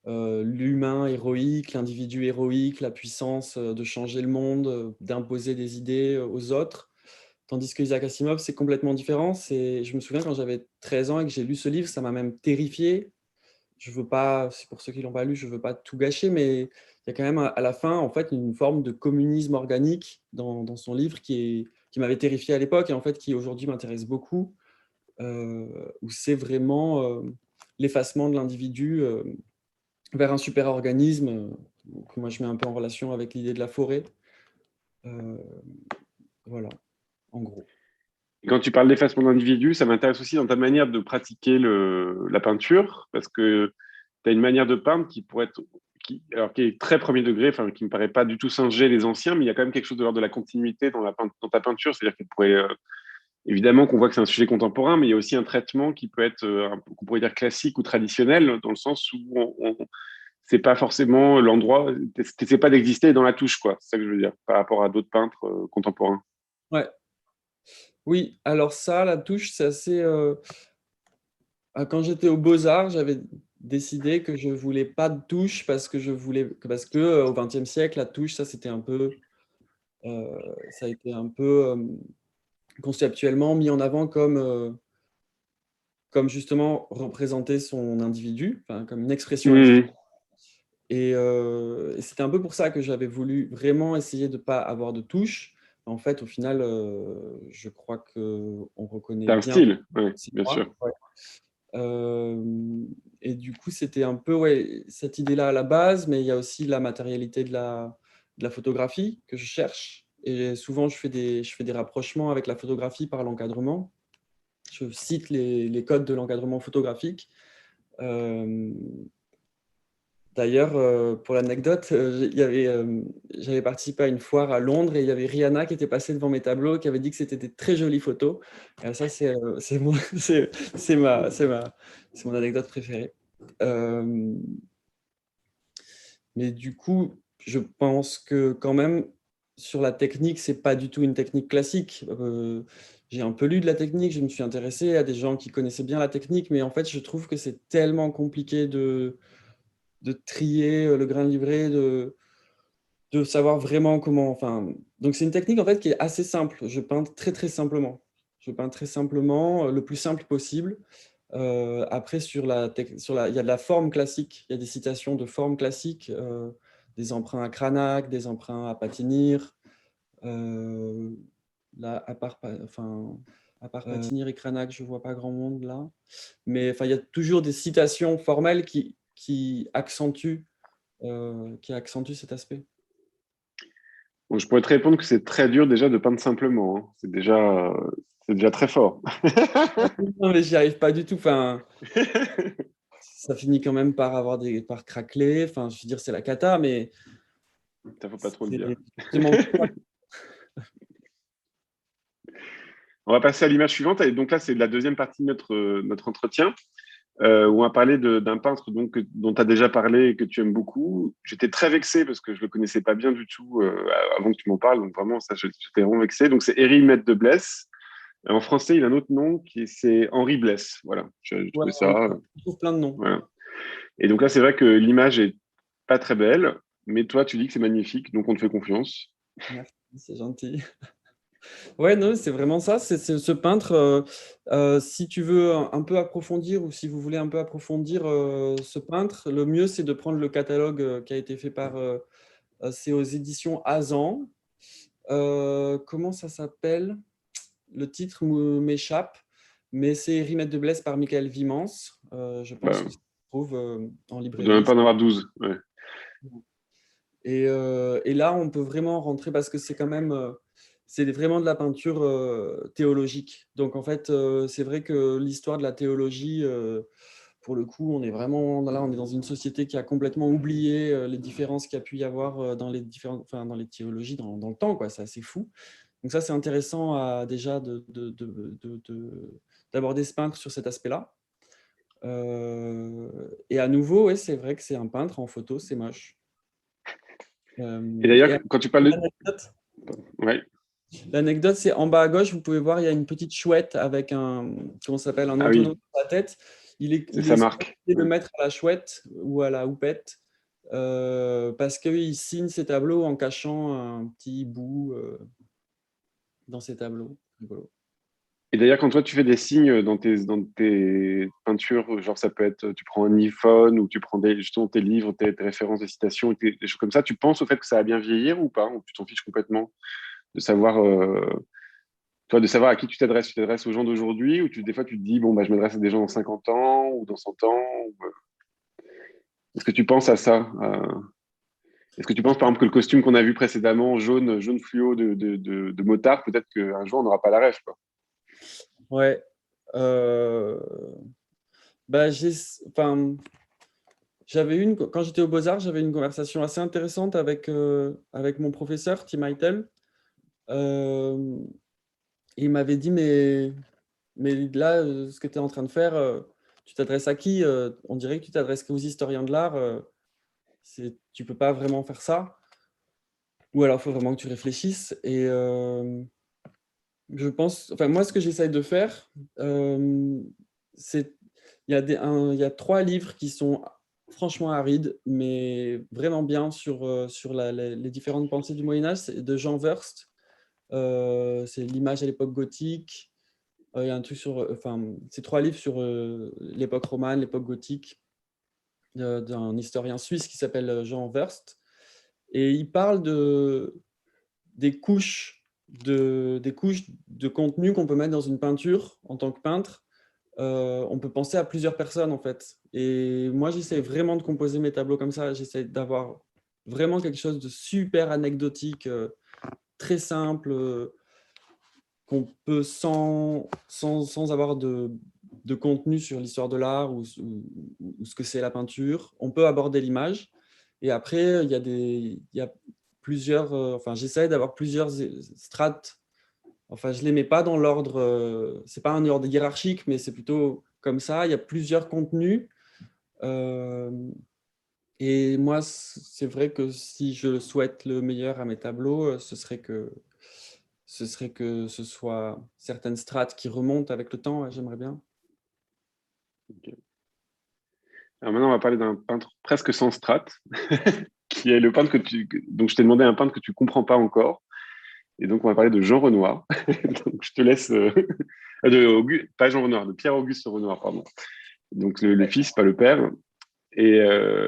l'humain héroïque, l'individu héroïque, la puissance de changer le monde, d'imposer des idées aux autres. Tandis que Isaac Asimov, c'est complètement différent. Je me souviens quand j'avais 13 ans et que j'ai lu ce livre, ça m'a même terrifié. Je veux pas, c'est pour ceux qui l'ont pas lu, je veux pas tout gâcher, mais il y a quand même à la fin, en fait, une forme de communisme organique dans son livre qui m'avait terrifié à l'époque et en fait qui aujourd'hui m'intéresse beaucoup, où c'est vraiment l'effacement de l'individu vers un super-organisme que moi je mets un peu en relation avec l'idée de la forêt. Voilà, en gros. Et quand tu parles d'effacement d'individu, ça m'intéresse aussi dans ta manière de pratiquer la peinture, parce que tu as une manière de peindre qui pourrait être, alors qui est très premier degré, enfin, qui me paraît pas du tout singer les anciens, mais il y a quand même quelque chose de l'ordre de la continuité dans ta peinture, c'est-à-dire qu'elle pourrait, évidemment qu'on voit que c'est un sujet contemporain, mais il y a aussi un traitement qui peut être, qu'on pourrait dire classique ou traditionnel, dans le sens où c'est pas forcément l'endroit, c'est pas d'exister dans la touche, quoi. C'est ça que je veux dire, par rapport à d'autres peintres contemporains. Ouais. Oui, alors ça, la touche, c'est assez... quand j'étais aux Beaux-Arts, j'avais décidé que je voulais pas de touche parce que au XXe siècle, la touche, ça c'était un peu, ça a été un peu conceptuellement mis en avant comme justement représenter son individu, enfin, comme une expression individuelle. Mmh. Et c'était un peu pour ça que j'avais voulu vraiment essayer de ne pas avoir de touche. En fait, au final, je crois qu'on reconnaît T'as un bien style, oui, c'est bien moi. sûr. Ouais. Et du coup, c'était un peu ouais, cette idée-là à la base, mais il y a aussi la matérialité de la photographie que je cherche. Et souvent, je fais des rapprochements avec la photographie par l'encadrement. Je cite les codes de l'encadrement photographique. Euh, D'ailleurs, pour l'anecdote, j'avais participé à une foire à Londres et il y avait Rihanna qui était passée devant mes tableaux, qui avait dit que c'était des très jolies photos. Et ça, c'est c'est mon anecdote préférée. Euh, mais du coup, je pense que quand même, sur la technique, c'est pas du tout une technique classique. J'ai un peu lu de la technique, je me suis intéressé à des gens qui connaissaient bien la technique, mais en fait, je trouve que c'est tellement compliqué de trier le grain de livret, de savoir vraiment comment. Enfin, donc c'est une technique en fait qui est assez simple. Je peins très très simplement. Je peins très simplement, le plus simple possible. Après il y a de la forme classique. Il y a des citations de forme classique, des emprunts à Cranach, des emprunts à Patinir. Là, à part Patinir et Cranach, je vois pas grand monde là. Mais enfin, il y a toujours des citations formelles qui accentue cet aspect. Bon, je pourrais te répondre que c'est très dur déjà de peindre simplement, hein. C'est déjà très fort. Non, mais j'y arrive pas du tout. Enfin, ça finit quand même par craqueler. Enfin, je veux dire, c'est la cata, mais Ça faut pas trop le dire. c'est justement pour ça. On va passer à l'image suivante. Et donc là, c'est la deuxième partie de notre entretien, où on va parler d'un peintre donc, dont tu as déjà parlé et que tu aimes beaucoup. J'étais très vexé parce que je le connaissais pas bien du tout avant que tu m'en parles. Donc vraiment, ça, j'étais vraiment vexé. Donc c'est Héry Mette de Blesse. En français, il a un autre nom c'est Henri Blesse. Voilà, j'ai Ouais, trouvé ça. on trouve plein de noms. Voilà. Et donc là, c'est vrai que l'image est pas très belle, mais toi, tu dis que c'est magnifique, donc on te fait confiance. Merci, c'est gentil. Ouais, non, c'est vraiment ça. C'est ce peintre. Si tu veux un peu approfondir ou si vous voulez un peu approfondir ce peintre, le mieux c'est de prendre le catalogue qui a été fait c'est aux éditions Azan. Comment ça s'appelle? Le titre m'échappe, mais c'est Rimette de Blaise par Michael Vimance. Je pense Bah, que ça se trouve en on doit même librairie. pas en avoir 12. Ouais. Et là, on peut vraiment rentrer parce que c'est quand même, c'est vraiment de la peinture théologique. Donc en fait, c'est vrai que l'histoire de la théologie, pour le coup, on est vraiment là, on est dans une société qui a complètement oublié les différences qu'il y a pu y avoir dans les théologies dans le temps, quoi. C'est assez fou. Donc ça, c'est intéressant déjà d'aborder ce peintre sur cet aspect-là. Et à nouveau, ouais, c'est vrai que c'est un peintre en photo, c'est moche. Et d'ailleurs, Et quand tu parles de... anecdote, Ouais. L'anecdote, c'est en bas à gauche, vous pouvez voir, il y a une petite chouette avec comment ça s'appelle, un Ah entonnoir oui, sur la tête. c'est Il sa est marque. supposé de Ouais. mettre à la chouette ou à la houppette parce qu'il signe ses tableaux en cachant un petit bout dans ses tableaux. Rigolo. Et d'ailleurs, quand toi, tu fais des signes dans tes peintures, genre ça peut être, tu prends un iPhone ou tu prends justement tes livres, tes références, des citations, des choses comme ça, tu penses au fait que ça va bien vieillir ou pas? Ou tu t'en fiches complètement de savoir, toi, de savoir à qui tu t'adresses? Tu t'adresses aux gens d'aujourd'hui ou des fois tu te dis, bon, bah, je m'adresse à des gens dans 50 ans ou dans 100 ans? Est-ce que tu penses à ça? Est-ce que tu penses, par exemple, que le costume qu'on a vu précédemment, jaune fluo de motard, peut-être qu'un jour, on n'aura pas la rêve, quoi. Ouais. Bah, enfin, quand j'étais au Beaux-Arts, j'avais une conversation assez intéressante avec mon professeur, Tim Heitel. Euh, il m'avait dit, mais là, ce que tu es en train de faire, tu t'adresses à qui? On dirait que tu t'adresses qu'aux historiens de l'art. Tu peux pas vraiment faire ça. Ou alors, il faut vraiment que tu réfléchisses. Et je pense, enfin, moi, ce que j'essaye de faire, c'est, il y a 3 livres qui sont franchement arides, mais vraiment bien sur les différentes pensées du Moyen-Âge. C'est de Jean Verst. C'est l'image à l'époque gothique. Il y a un truc enfin, c'est 3 livres sur l'époque romane, l'époque gothique, d'un historien suisse qui s'appelle Jean Verst. Et il parle des couches de contenu qu'on peut mettre dans une peinture en tant que peintre. On peut penser à plusieurs personnes, en fait. Et moi, j'essaie vraiment de composer mes tableaux comme ça. J'essaie d'avoir vraiment quelque chose de super anecdotique, très simple, qu'on peut sans avoir de contenu sur l'histoire de l'art ou ce que c'est la peinture. On peut aborder l'image. Et après, il y a plusieurs... enfin, j'essaie d'avoir plusieurs strates. Enfin, je ne les mets pas dans l'ordre... c'est pas un ordre hiérarchique, mais c'est plutôt comme ça. Il y a plusieurs contenus. Euh, et moi, c'est vrai que si je souhaite le meilleur à mes tableaux, ce serait que ce soit certaines strates qui remontent avec le temps, ouais, j'aimerais bien. Ok. Alors maintenant, on va parler d'un peintre presque sans strat, qui est le peintre donc je t'ai demandé un peintre que tu comprends pas encore. Et donc, on va parler de Jean Renoir. Donc, je te laisse, pas Jean Renoir, de Pierre-Auguste Renoir, pardon. Donc, le fils, pas le père. Et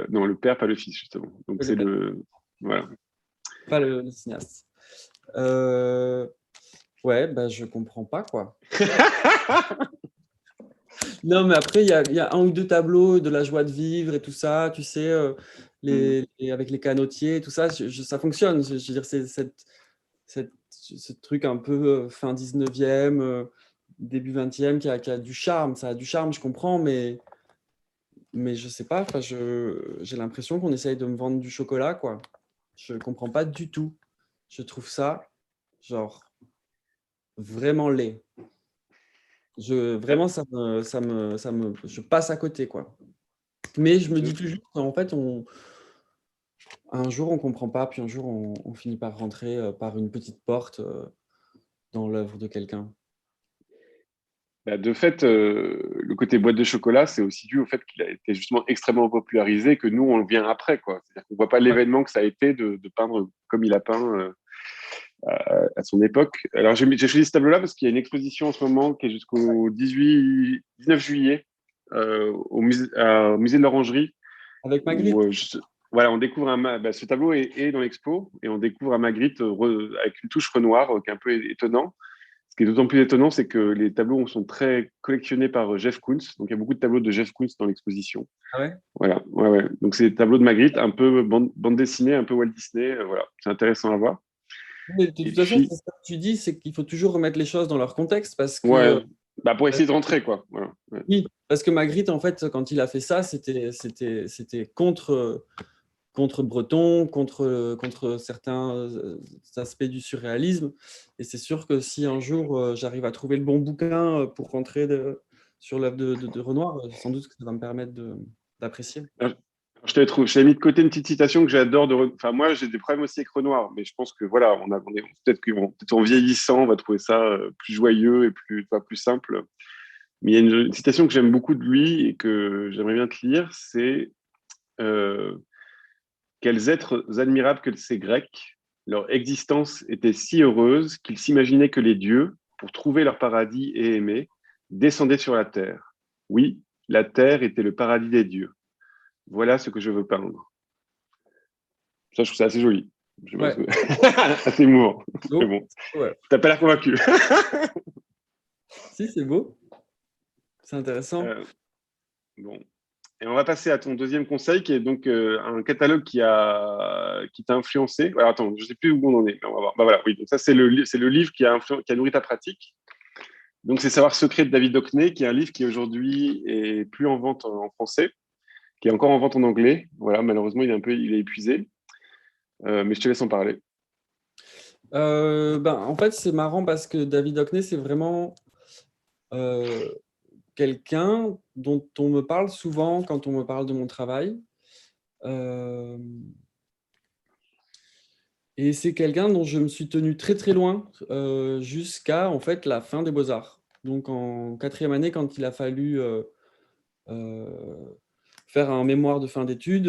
non, le père, pas le fils, justement. Donc, c'est le. Voilà. Pas le cinéaste. Ouais, bah, je comprends pas, quoi. Non, mais après, il y a un ou deux tableaux de la joie de vivre et tout ça, tu sais, avec les canotiers et tout ça, ça fonctionne. Je veux dire, c'est ce truc un peu fin 19e, début 20e qui a du charme. Ça a du charme, je comprends, mais je sais pas, enfin, j'ai l'impression qu'on essaye de me vendre du chocolat, quoi. Je comprends pas du tout. Je trouve ça, genre, vraiment laid. Vraiment, je passe à côté, quoi. Mais je me dis toujours qu'en fait, un jour, on comprend pas, puis un jour, on finit par rentrer par une petite porte dans l'œuvre de quelqu'un. Bah, de fait, le côté boîte de chocolat, c'est aussi dû au fait qu'il a été justement extrêmement popularisé, que nous, on le vient après, quoi. C'est-à-dire qu'on voit pas Ouais. l'événement que ça a été de peindre comme il a peint à son époque. Alors, j'ai choisi ce tableau-là parce qu'il y a une exposition en ce moment qui est jusqu'au 19 juillet au musée de l'Orangerie, Avec où Magritte. voilà, on découvre ce tableau est dans l'expo et on découvre un Magritte avec une touche Renoir qui est un peu étonnant. Ce qui est d'autant plus étonnant, c'est que les tableaux sont très collectionnés par Jeff Koons. Donc, il y a beaucoup de tableaux de Jeff Koons dans l'exposition. Ah ouais? Voilà, ouais, ouais. Donc, c'est des tableaux de Magritte, un peu bande dessinée, un peu Walt Disney. Voilà, c'est intéressant à voir. Mais de Et toute façon, puis, c'est ça que tu dis, c'est qu'il faut toujours remettre les choses dans leur contexte parce que ouais, bah, pour essayer de rentrer, quoi. Voilà, ouais. oui, parce que Magritte, en fait, quand il a fait ça, c'était contre Breton, contre certains aspects du surréalisme. Et c'est sûr que si un jour j'arrive à trouver le bon bouquin pour rentrer sur l'œuvre de Renoir, sans doute que ça va me permettre d'apprécier. Alors, je t'avais mis de côté une petite citation que j'adore. Enfin, moi, j'ai des problèmes aussi avec Renoir, mais je pense que voilà, peut-être en vieillissant, on va trouver ça plus joyeux et plus simple. Mais il y a une citation que j'aime beaucoup de lui et que j'aimerais bien te lire, c'est euh, quels êtres admirables que ces Grecs, leur existence était si heureuse qu'ils s'imaginaient que les dieux, pour trouver leur paradis et aimer, descendaient sur la terre. Oui, la terre était le paradis des dieux. Voilà ce que je veux peindre. Ça, je trouve ça assez joli. Je sais pas Ouais. ce assez émouvant. Mais Beau. bon, Ouais. t'as pas l'air convaincu. Si, c'est beau. C'est intéressant. Euh, bon. Et on va passer à ton deuxième conseil, qui est donc un catalogue qui t'a influencé. Alors, attends, je ne sais plus où on en est, mais on va voir. Bah, voilà, oui, donc ça, c'est le livre qui a nourri ta pratique. Donc, c'est Savoir secret de David Hockney, qui est un livre qui aujourd'hui est plus en vente en français, qui est encore en vente en anglais. Voilà, malheureusement, il est épuisé. Mais je te laisse en parler. En fait, c'est marrant parce que David Hockney, c'est vraiment euh, quelqu'un dont on me parle souvent quand on me parle de mon travail. Euh, et c'est quelqu'un dont je me suis tenu très très loin jusqu'à en fait la fin des Beaux-Arts. Donc en quatrième année, quand il a fallu euh, faire un mémoire de fin d'études,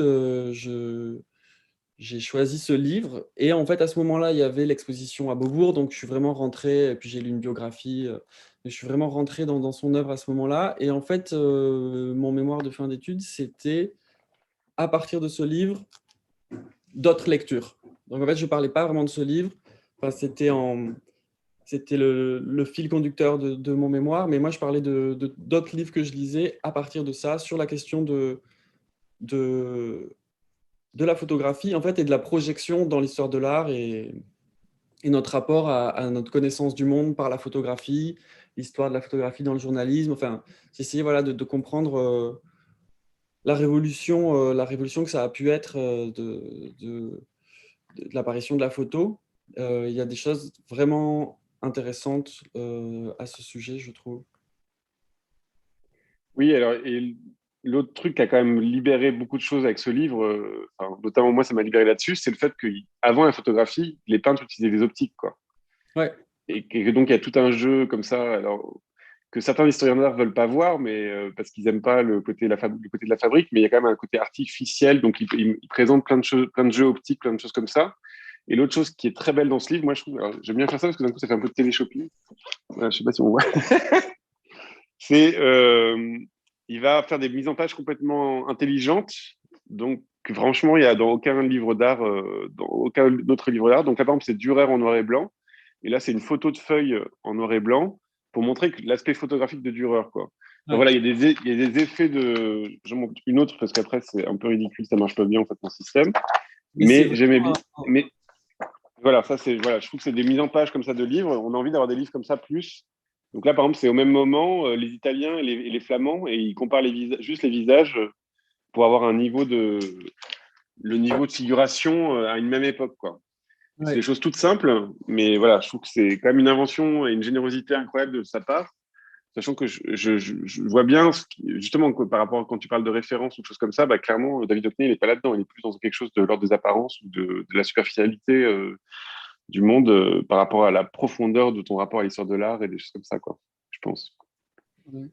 j'ai choisi ce livre. Et en fait, à ce moment-là, il y avait l'exposition à Beaubourg. Donc je suis vraiment rentré, et puis j'ai lu une biographie. Mais je suis vraiment rentré dans son œuvre à ce moment-là. Et en fait, mon mémoire de fin d'études, c'était à partir de ce livre, d'autres lectures. Donc en fait, je ne parlais pas vraiment de ce livre. Enfin, c'était le fil conducteur de mon mémoire, mais moi, je parlais d'autres livres que je lisais à partir de ça, sur la question de, de la photographie, en fait, et de la projection dans l'histoire de l'art et notre rapport à notre connaissance du monde par la photographie, l'histoire de la photographie dans le journalisme. Enfin, j'ai essayé voilà, de comprendre la révolution que ça a pu être de l'apparition de la photo. Il y a des choses vraiment intéressantes à ce sujet, je trouve. Oui, alors, et l'autre truc qui a quand même libéré beaucoup de choses avec ce livre, enfin, notamment moi, ça m'a libéré là-dessus, c'est le fait qu'avant la photographie, les peintres utilisaient des optiques, quoi. Ouais. Et que donc, il y a tout un jeu comme ça, alors, que certains historiens d'art veulent pas voir, mais parce qu'ils aiment pas le côté, le côté de la fabrique, mais il y a quand même un côté artificiel, donc il présente plein de choses, plein de jeux optiques, plein de choses comme ça. Et l'autre chose qui est très belle dans ce livre, moi je trouve, alors, j'aime bien faire ça parce que d'un coup ça fait un peu de télé-shopping. Je sais pas si on voit. C'est, il va faire des mises en page complètement intelligentes. Donc, franchement, il y a dans aucun livre d'art, dans aucun autre livre d'art. Donc là, par exemple, c'est Dürer en noir et blanc. Et là, c'est une photo de feuille en noir et blanc pour montrer l'aspect photographique de Dürer, quoi. Donc Ouais. voilà, il y a des effets de. Je montre une autre parce qu'après, c'est un peu ridicule, ça marche pas bien en fait mon système. Mais c'est Mais j'aimais vraiment bien. Mais voilà, ça c'est voilà, je trouve que c'est des mises en page comme ça de livres. On a envie d'avoir des livres comme ça plus. Donc là, par exemple, c'est au même moment les Italiens et les Flamands et ils comparent juste les visages pour avoir le niveau de figuration à une même époque, quoi. C'est des ouais. choses toutes simples, mais voilà, je trouve que c'est quand même une invention et une générosité incroyable de sa part, sachant que je vois bien justement que par rapport à quand tu parles de référence ou de choses comme ça, bah, clairement David Hockney il n'est pas là-dedans, il est plus dans quelque chose de l'ordre des apparences ou de la superficialité du monde par rapport à la profondeur de ton rapport à l'histoire de l'art et des choses comme ça, quoi, je pense. Ouais.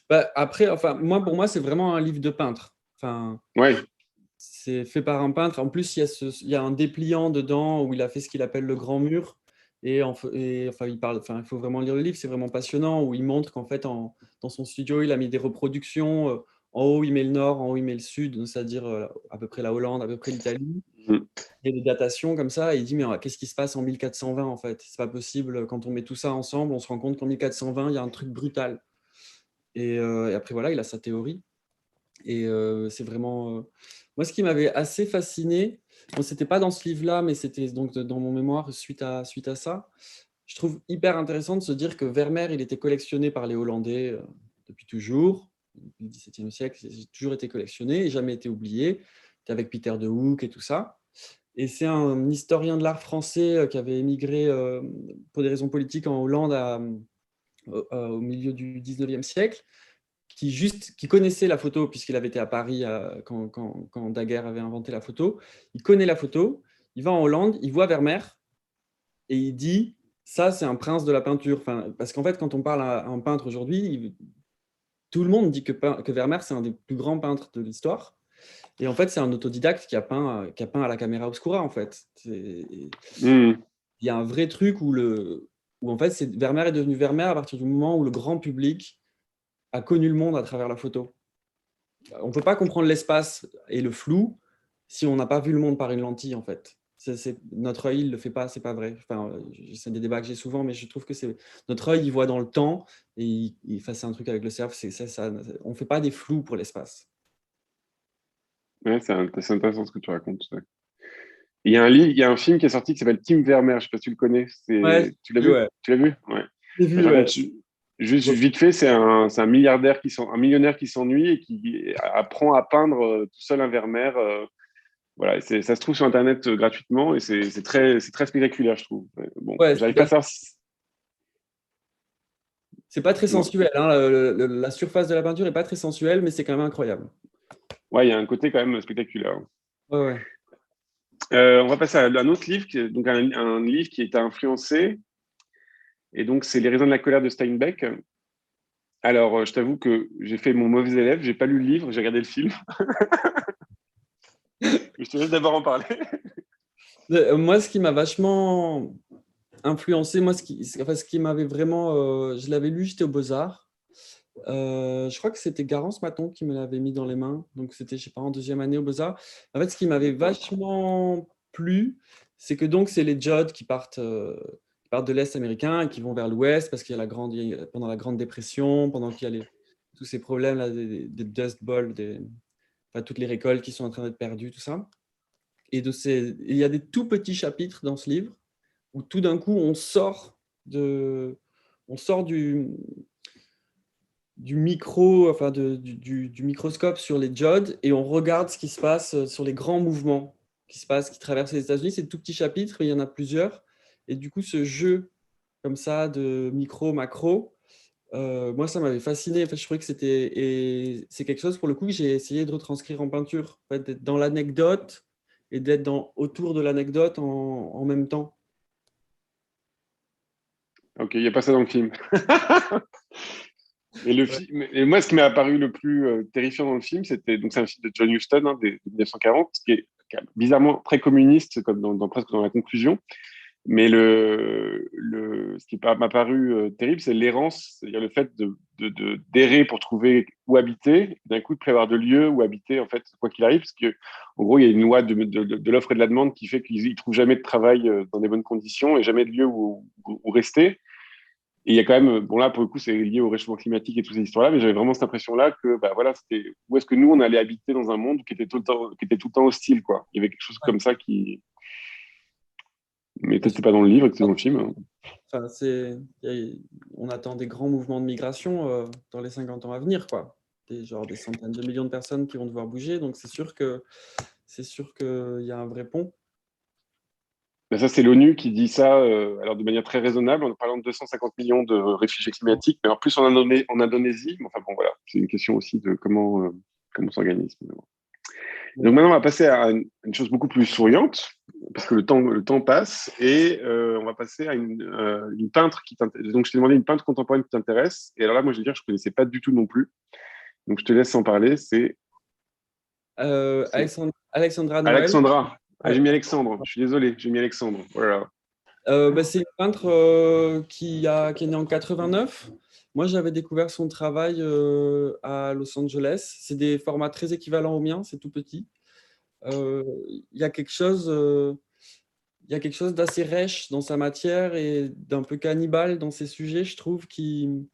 Bah, après, enfin, pour moi, c'est vraiment un livre de peintre. Enfin, Ouais. c'est fait par un peintre. En plus, il y a un dépliant dedans où il a fait ce qu'il appelle le grand mur. Enfin, enfin, il faut vraiment lire le livre, c'est vraiment passionnant, où il montre qu'en fait, dans son studio, il a mis des reproductions. En haut, il met le nord, en haut, il met le sud, c'est-à-dire à peu près la Hollande, à peu près l'Italie. Mm. Il y a des datations comme ça, et il dit, mais qu'est-ce qui se passe en 1420 en fait? C'est pas possible, quand on met tout ça ensemble, on se rend compte qu'en 1420, il y a un truc brutal. Et après, voilà, il a sa théorie. Et c'est vraiment. Moi, ce qui m'avait assez fasciné, bon, c'était pas dans ce livre-là, mais c'était donc dans mon mémoire suite à ça. Je trouve hyper intéressant de se dire que Vermeer, il était collectionné par les Hollandais depuis toujours, depuis le XVIIe siècle, il a toujours été collectionné et jamais été oublié. C'était avec Peter de Hoek et tout ça. Et c'est un historien de l'art français qui avait émigré pour des raisons politiques en Hollande au milieu du XIXe siècle, qui connaissait la photo, puisqu'il avait été à Paris quand Daguerre avait inventé la photo. Il connaît la photo, il va en Hollande, il voit Vermeer, et il dit, ça, c'est un prince de la peinture. Enfin, parce qu'en fait, quand on parle à un peintre aujourd'hui, tout le monde dit que Vermeer, c'est un des plus grands peintres de l'histoire. Et en fait, c'est un autodidacte qui a peint à la camera obscura, en fait. Hmm. Il y a un vrai truc où en fait, Vermeer est devenu Vermeer à partir du moment où le grand public a connu le monde à travers la photo. On ne peut pas comprendre l'espace et le flou si on n'a pas vu le monde par une lentille, en fait. Notre œil, il ne le fait pas, c'est pas vrai. Enfin, c'est des débats que j'ai souvent, mais je trouve que notre œil, il voit dans le temps et il fait un truc avec le cerveau. On ne fait pas des flous pour l'espace. Ouais, c'est intéressant ce que tu racontes. Ouais. Il y a un livre, il y a un film qui est sorti qui s'appelle Tim Vermeer. Je ne sais pas si tu le connais. Ouais, Tu l'as vu? ouais. Tu l'as vu? Ouais. J'ai Je vu, ouais. raconte juste vite fait, c'est un milliardaire un millionnaire qui s'ennuie et qui apprend à peindre tout seul un Vermeer. Voilà, ça se trouve sur Internet gratuitement et c'est très spectaculaire, je trouve. Ouais, bon, Ouais, j'arrive pas à savoir si... c'est pas très Dis-moi. sensuel, hein. La surface de la peinture n'est pas très sensuelle, mais c'est quand même incroyable. Ouais, il y a un côté quand même spectaculaire. Ouais, ouais. On va passer à un autre livre, donc un livre qui t'a influencé. Et donc, c'est Les raisins de la colère de Steinbeck. Alors, je t'avoue que j'ai fait mon mauvais élève, j'ai pas lu le livre, j'ai regardé le film. Je te laisse d'abord en parler. Moi, ce qui m'a vachement influencé, moi, ce qui m'avait vraiment... je l'avais lu, j'étais aux Beaux-Arts. Je crois que c'était Garance Maton qui me l'avait mis dans les mains. Donc, c'était, je sais pas, en deuxième année aux Beaux-Arts. En fait, ce qui m'avait vachement plu, c'est que donc, c'est les Judds qui partent de l'Est américain et qui vont vers l'Ouest parce qu'il y a pendant la Grande Dépression, pendant qu'il y a tous ces problèmes là, des Dust Bowl, enfin, toutes les récoltes qui sont en train d'être perdues, tout ça. Et il y a des tout petits chapitres dans ce livre où tout d'un coup, on sort du micro, enfin du microscope sur les Judds et on regarde ce qui se passe sur les grands mouvements qui traversent les États-Unis. C'est de tout petits chapitres, mais il y en a plusieurs. Et du coup, ce jeu comme ça de micro, macro, moi, ça m'avait fasciné. En fait, je trouvais que et c'est quelque chose pour le coup que j'ai essayé de retranscrire en peinture, en fait, d'être dans l'anecdote et d'être autour de l'anecdote en même temps. Ok, il n'y a pas ça dans le film. Et moi, ce qui m'a apparu le plus terrifiant dans le film, c'est un film de John Huston de 1940, qui est bizarrement très communiste, comme presque dans la conclusion. Mais ce qui m'a paru terrible, c'est l'errance, c'est-à-dire le fait d'errer pour trouver où habiter, d'un coup de prévoir de lieux où habiter, en fait, quoi qu'il arrive, parce que, en gros, il y a une loi de l'offre et de la demande qui fait qu'ils ne trouvent jamais de travail dans des bonnes conditions et jamais de lieu où rester. Et il y a quand même, bon là, pour le coup, c'est lié au réchauffement climatique et toutes ces histoires-là, mais j'avais vraiment cette impression-là que, bah voilà, c'était où est-ce que nous, on allait habiter dans un monde qui était qui était tout le temps hostile, quoi. Il y avait quelque chose comme ça qui. Mais peut-être pas dans le livre, que c'est dans le film. Hein. Enfin, on attend des grands mouvements de migration dans les 50 ans à venir, quoi. Des centaines de millions de personnes qui vont devoir bouger, donc c'est sûr qu'il y a un vrai pont. Ben ça, c'est l'ONU qui dit ça, alors de manière très raisonnable, en parlant de 250 millions de réfugiés climatiques, mais en plus en Indonésie. Enfin bon, voilà, c'est une question aussi de comment on s'organise. Bon. Donc maintenant, on va passer à une chose beaucoup plus souriante, parce que le temps passe, et on va passer à une peintre qui t'intéresse. Donc je t'ai demandé une peintre contemporaine qui t'intéresse, et alors là, moi, je vais dire, je ne connaissais pas du tout non plus. Donc je te laisse en parler, c'est Alexandra Noël. Alexandra. Ah, j'ai Ouais. mis Alexandre, je suis désolé, j'ai mis Alexandre. Voilà. C'est une peintre qui est née en 89. Moi, j'avais découvert son travail à Los Angeles. C'est des formats très équivalents aux miens, c'est tout petit. Il y a quelque chose, d'assez rêche dans sa matière et d'un peu cannibale dans ses sujets, je trouve, qui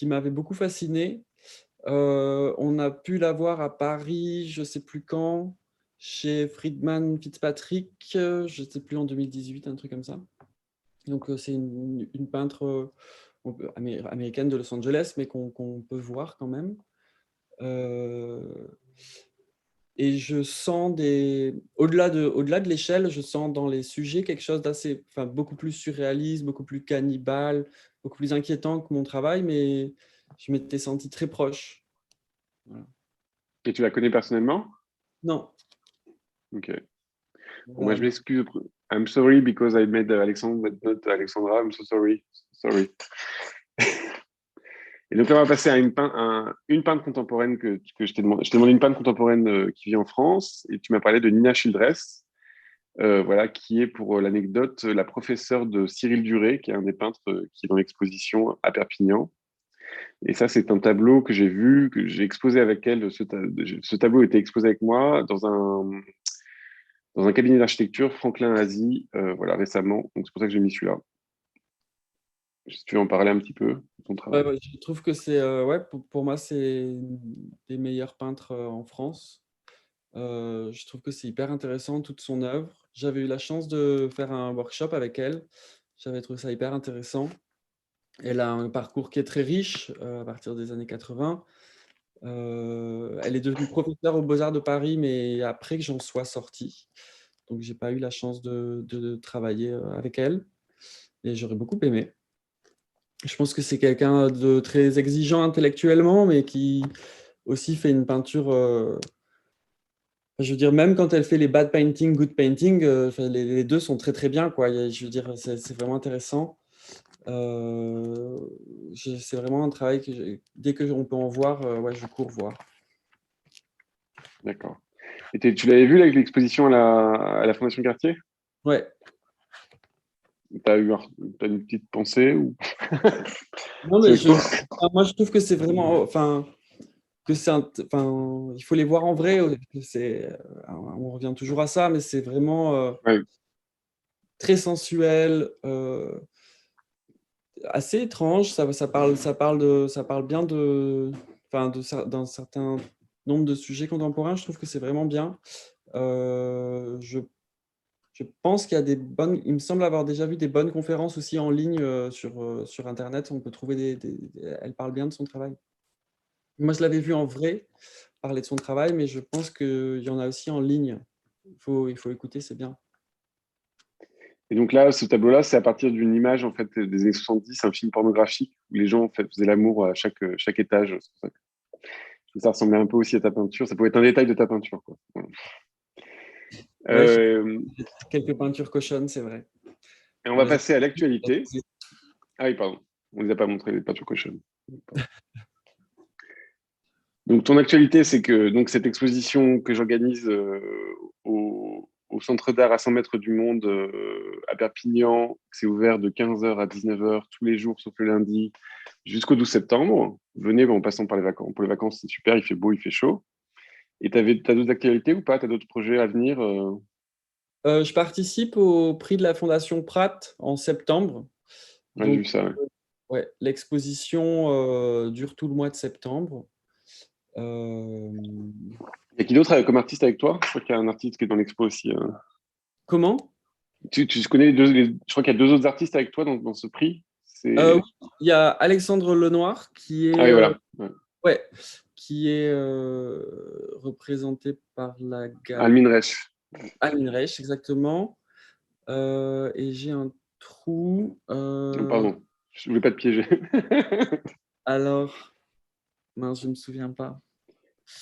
m'avait beaucoup fasciné. On a pu la voir à Paris, je ne sais plus quand, chez Friedman Fitzpatrick, je ne sais plus, en 2018, un truc comme ça. Donc, c'est une peintre américaine de Los Angeles, mais qu'on peut voir quand même. Et je sens au-delà de l'échelle, je sens dans les sujets quelque chose beaucoup plus surréaliste, beaucoup plus cannibale, beaucoup plus inquiétant que mon travail, mais je m'étais senti très proche. Voilà. Et tu la connais personnellement? Non. Ok. Bon, moi, Voilà. je m'excuse. I'm sorry because I made Alexandre, but not Alexandra. I'm so sorry. Sorry. Et donc, là, on va passer à une peintre contemporaine que je t'ai demandé. Je t'ai demandé une peintre contemporaine qui vit en France, et tu m'as parlé de Nina Childress, voilà, qui est, pour l'anecdote, la professeure de Cyril Duret, qui est un des peintres qui est dans l'exposition à Perpignan. Et ça, c'est un tableau que j'ai vu, que j'ai exposé avec elle. Ce tableau était exposé avec moi dans un cabinet d'architecture, Franklin Asie, voilà, récemment. Donc, c'est pour ça que j'ai mis celui-là. Si tu veux en parler un petit peu de ton Ouais, travail. ouais, je trouve que c'est, ouais, pour moi, c'est des meilleurs peintres en France. Je trouve que c'est hyper intéressant, toute son œuvre. J'avais eu la chance de faire un workshop avec elle. J'avais trouvé ça hyper intéressant. Elle a un parcours qui est très riche à partir des années 80. Elle est devenue professeure aux Beaux-Arts de Paris, mais après que j'en sois sorti. Donc, j'ai pas eu la chance de travailler avec elle. Et j'aurais beaucoup aimé. Je pense que c'est quelqu'un de très exigeant intellectuellement, mais qui aussi fait une peinture. Je veux dire, même quand elle fait les bad painting, good painting, enfin, les deux sont très très bien, quoi. Je veux dire, c'est vraiment intéressant. Euh, c'est vraiment un travail que dès que on peut en voir, ouais, je cours voir. D'accord. Et tu l'avais vu avec l'exposition à la Fondation Cartier? Ouais. T'as une petite pensée ou... Non, mais C'est quoi? moi, je trouve que c'est vraiment, enfin, enfin, il faut les voir en vrai. On revient toujours à ça, mais c'est vraiment Ouais, très sensuel, assez étrange. Ça parle bien enfin, d'un certain nombre de sujets contemporains. Je trouve que c'est vraiment bien. Je pense qu'il y a des bonnes. Il me semble avoir déjà vu des bonnes conférences aussi en ligne sur Internet. On peut trouver Elle parle bien de son travail. Moi, je l'avais vu en vrai parler de son travail, mais je pense qu'il y en a aussi en ligne. Il faut écouter, c'est bien. et donc là, ce tableau-là, c'est à partir d'une image en fait des années 70, un film pornographique où les gens en fait faisaient l'amour à chaque étage. C'est pour ça que ça ressemblait un peu aussi à ta peinture. Ça pouvait être un détail de ta peinture, quoi. Voilà. Ouais, j'ai Euh, quelques peintures cochonnes, c'est vrai. et on va Euh, passer à l'actualité. j'ai- Ah oui, pardon. On ne les a pas montré les peintures cochonnes. Donc ton actualité, c'est que donc cette exposition que j'organise au Centre d'art à 100 mètres du monde à Perpignan, c'est ouvert de 15h à 19h tous les jours sauf le lundi jusqu'au 12 septembre. Venez en passant par les vacances. Pour les vacances, c'est super, il fait beau, il fait chaud. Et t'as d'autres actualités ou pas? T'as d'autres projets à venir je participe au prix de la Fondation Pratt en septembre. Ouais, j'ai Donc, vu ça. Ouais. ouais, l'exposition dure tout le mois de septembre. Euh, Il y a qui d'autre comme artiste avec toi? Je crois qu'il y a un artiste qui est dans l'expo aussi. Comment? Tu connais je crois qu'il y a deux autres artistes avec toi dans ce prix. Oui, C'est il y a Alexandre Lenoir qui Ah est, oui, voilà. Ouais. ouais, qui est représenté par la galerie Almin Reich. Aline Reich, exactement. Et j'ai un trou. Oh, pardon, je voulais pas te piéger. Alors, mince, je ne me souviens pas.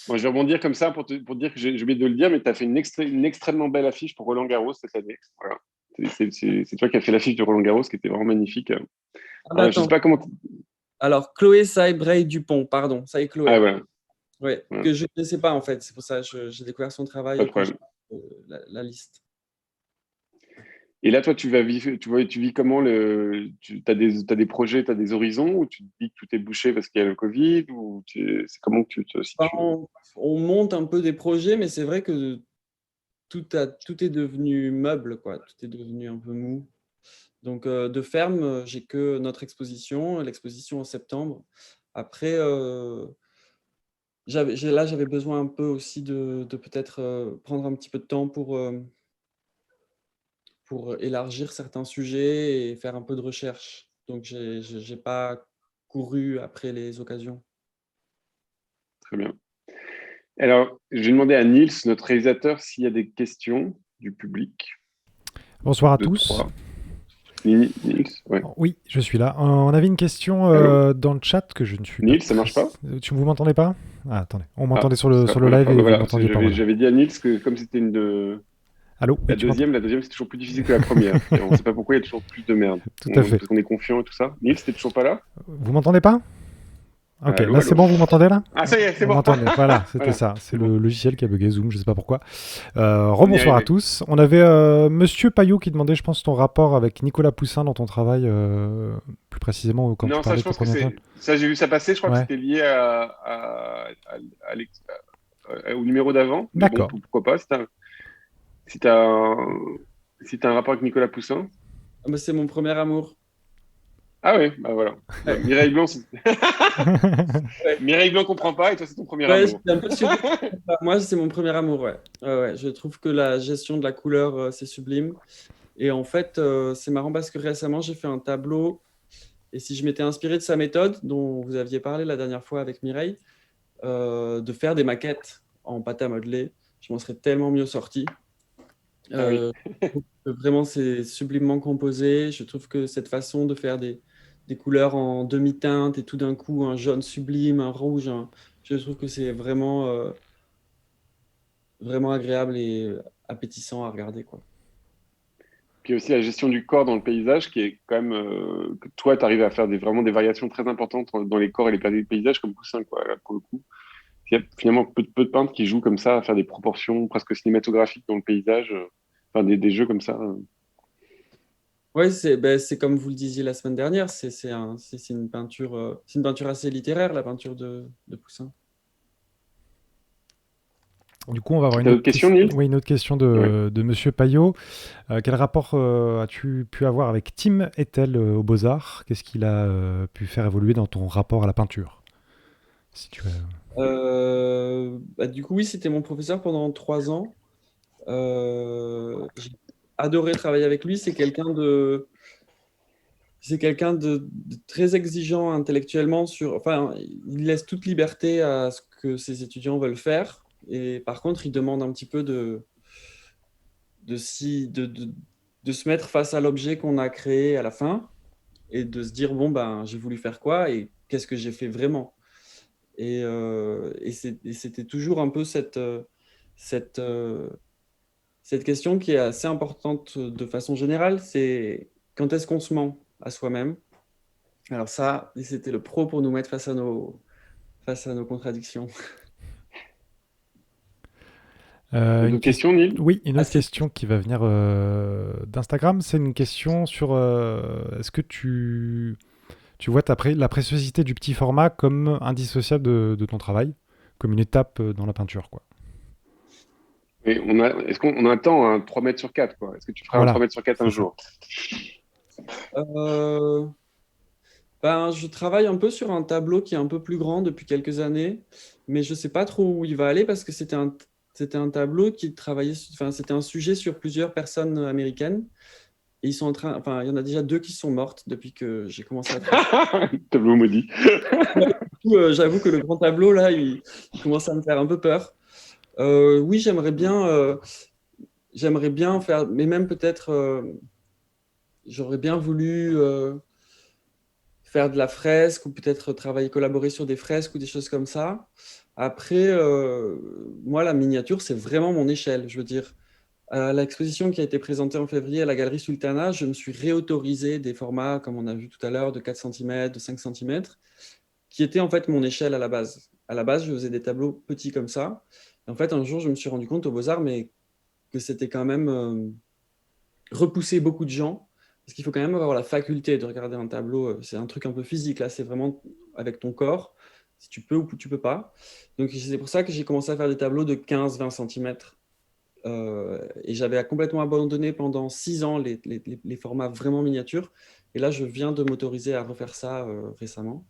Bon, je vais rebondir comme ça pour dire que j'ai oublié de le dire, mais tu as fait une extrêmement belle affiche pour Roland Garros cette année. Voilà. C'est toi qui as fait l'affiche de Roland Garros qui était vraiment magnifique. Ah bah Je sais attends. pas comment. Alors, Chloé Saïbrey Dupont, pardon. Ça y est, Ah Chloé. voilà, Ouais, voilà, que je ne connaissais pas en fait. C'est pour ça que j'ai découvert son travail pas de et que j'ai problème. la liste. Et là, toi, tu vas vivre, tu vis comment t'as des projets, t'as des horizons ou tu te dis que tout est bouché parce qu'il y a le Covid ou c'est comment que tu te Enfin, situes? on monte un peu des projets, mais c'est vrai que tout est devenu meuble, quoi. Tout est devenu un peu mou. Donc, de ferme, j'ai que notre exposition, l'exposition en septembre. Après, j'avais besoin un peu aussi de peut-être prendre un petit peu de temps pour élargir certains sujets et faire un peu de recherche. Donc, j'ai pas couru après les occasions. Très bien. Alors, j'ai demandé à Niels, notre réalisateur, s'il y a des questions du public. Bonsoir à Deux, tous. trois. Nils, ouais. Oui, je suis là. On avait une question Allô? dans le chat que je ne suis pas Nils, ça très... marche pas? Vous m'entendez pas? Ah, attendez. On Ah, m'entendait sur c'est la sur le première live fois. Bah et vous voilà, parce que m'entendiez pas, voilà. j'avais dit à Nils que comme c'était Allô? Oui, tu m'entends? la deuxième, c'est toujours plus difficile que la première. Et on sait pas pourquoi il y a toujours plus de merde. Tout à fait. Parce qu'on est confiant et tout ça. Nils, t'es toujours pas là? Vous m'entendez pas? Ok, Allô, là c'est allô? bon, vous m'entendez là? Ah, ça y est, c'est Vous bon. m'entendez? Voilà, c'était Voilà, ça. C'est c'est bon. le logiciel qui a bugué Zoom, je sais pas pourquoi. On y est Rebonsoir à arrivé. tous. On avait Monsieur Payot qui demandait, je pense, ton rapport avec Nicolas Poussin dans ton travail, plus précisément quand tu Non, ça, parlais je de ton pense que premier job. c'est. Ça, j'ai vu ça passer. Je crois que Ouais, c'était lié à au numéro d'avant. Mais bon, d'accord. pourquoi pas. Si t'as un... si t'as un rapport avec Nicolas Poussin. Ah bah, c'est mon premier amour. Ah ouais, bah voilà. Ouais, Mireille Blanc, ouais. Mireille Blanc comprend pas et toi, c'est ton premier Ouais, amour. j'étais un peu surpris. Moi, c'est mon premier amour, ouais. Ouais, ouais. Je trouve que la gestion de la couleur, c'est sublime. Et en fait, c'est marrant parce que récemment, j'ai fait un tableau. Et si je m'étais inspiré de sa méthode, dont vous aviez parlé la dernière fois avec Mireille, de faire des maquettes en pâte à modeler, je m'en serais tellement mieux sorti. Ah oui. Je trouve que vraiment, c'est sublimement composé. Je trouve que cette façon de faire des couleurs en demi-teinte et tout d'un coup un jaune sublime, un rouge, je trouve que c'est vraiment, vraiment agréable et appétissant à regarder, quoi. Puis aussi la gestion du corps dans le paysage, qui est quand même que toi, tu arrives à faire vraiment des variations très importantes dans les corps et les paysages comme Poussin, quoi, là, pour le coup. Il y a finalement peu de peintres qui jouent comme ça, à faire des proportions presque cinématographiques dans le paysage, enfin des jeux comme ça. Oui, c'est ben, c'est comme vous le disiez la semaine dernière, c'est une peinture assez littéraire, la peinture de Poussin. Du coup, on va avoir T'as d'autres questions, Nils? oui, une autre question Ouais. de Monsieur Payot. Quel rapport as-tu pu avoir avec Tim Etel aux Beaux-Arts? Qu'est-ce qu'il a pu faire évoluer dans ton rapport à la peinture? Si tu as... Bah, du coup, oui, c'était mon professeur pendant 3 ans. J'ai adoré travailler avec lui. C'est quelqu'un de très exigeant intellectuellement enfin, il laisse toute liberté à ce que ses étudiants veulent faire. Et par contre, il demande un petit peu de, si, de se mettre face à l'objet qu'on a créé à la fin et de se dire, bon, ben, j'ai voulu faire quoi et qu'est-ce que j'ai fait vraiment? Et c'était toujours un peu cette, euh, cette question qui est assez importante de façon générale, c'est quand est-ce qu'on se ment à soi-même? Alors ça, c'était le pro pour nous mettre face à nos contradictions. T'as d'autres questions, Nils? Oui, une autre Assez. question qui va venir d'Instagram, c'est une question sur est-ce que tu vois la préciosité du petit format comme indissociable de ton travail, comme une étape dans la peinture, quoi. Et est-ce qu'on attend un 3 mètres sur 4, quoi? Est-ce que tu feras un 3 Voilà, mètres sur 4 un c'est ça. jour? Euh, Ben, je travaille un peu sur un tableau qui est un peu plus grand depuis quelques années, mais je ne sais pas trop où il va aller parce que c'était un tableau qui travaillait, enfin, c'était un sujet sur plusieurs personnes américaines. Et ils sont en train, enfin, il y en a déjà 2 qui sont mortes depuis que j'ai commencé à travailler. Tableau maudit. Du coup, j'avoue que le grand tableau, là, il commence à me faire un peu peur. Oui, j'aimerais bien faire, mais même peut-être, j'aurais bien voulu faire de la fresque ou peut-être travailler, collaborer sur des fresques ou des choses comme ça. Après, moi, la miniature, c'est vraiment mon échelle. Je veux dire, à l'exposition qui a été présentée en février à la Galerie Sultana, je me suis réautorisé des formats, comme on a vu tout à l'heure, de 4 cm, de 5 cm, qui étaient en fait mon échelle à la base. À la base, je faisais des tableaux petits comme ça. Et en fait, un jour, je me suis rendu compte aux Beaux-Arts, mais que c'était quand même repousser beaucoup de gens, parce qu'il faut quand même avoir la faculté de regarder un tableau. C'est un truc un peu physique, là, c'est vraiment avec ton corps, si tu peux ou tu peux pas. Donc c'est pour ça que j'ai commencé à faire des tableaux de 15-20 cm. Et j'avais complètement abandonné pendant 6 ans les formats vraiment miniatures. Et là, je viens de m'autoriser à refaire ça récemment.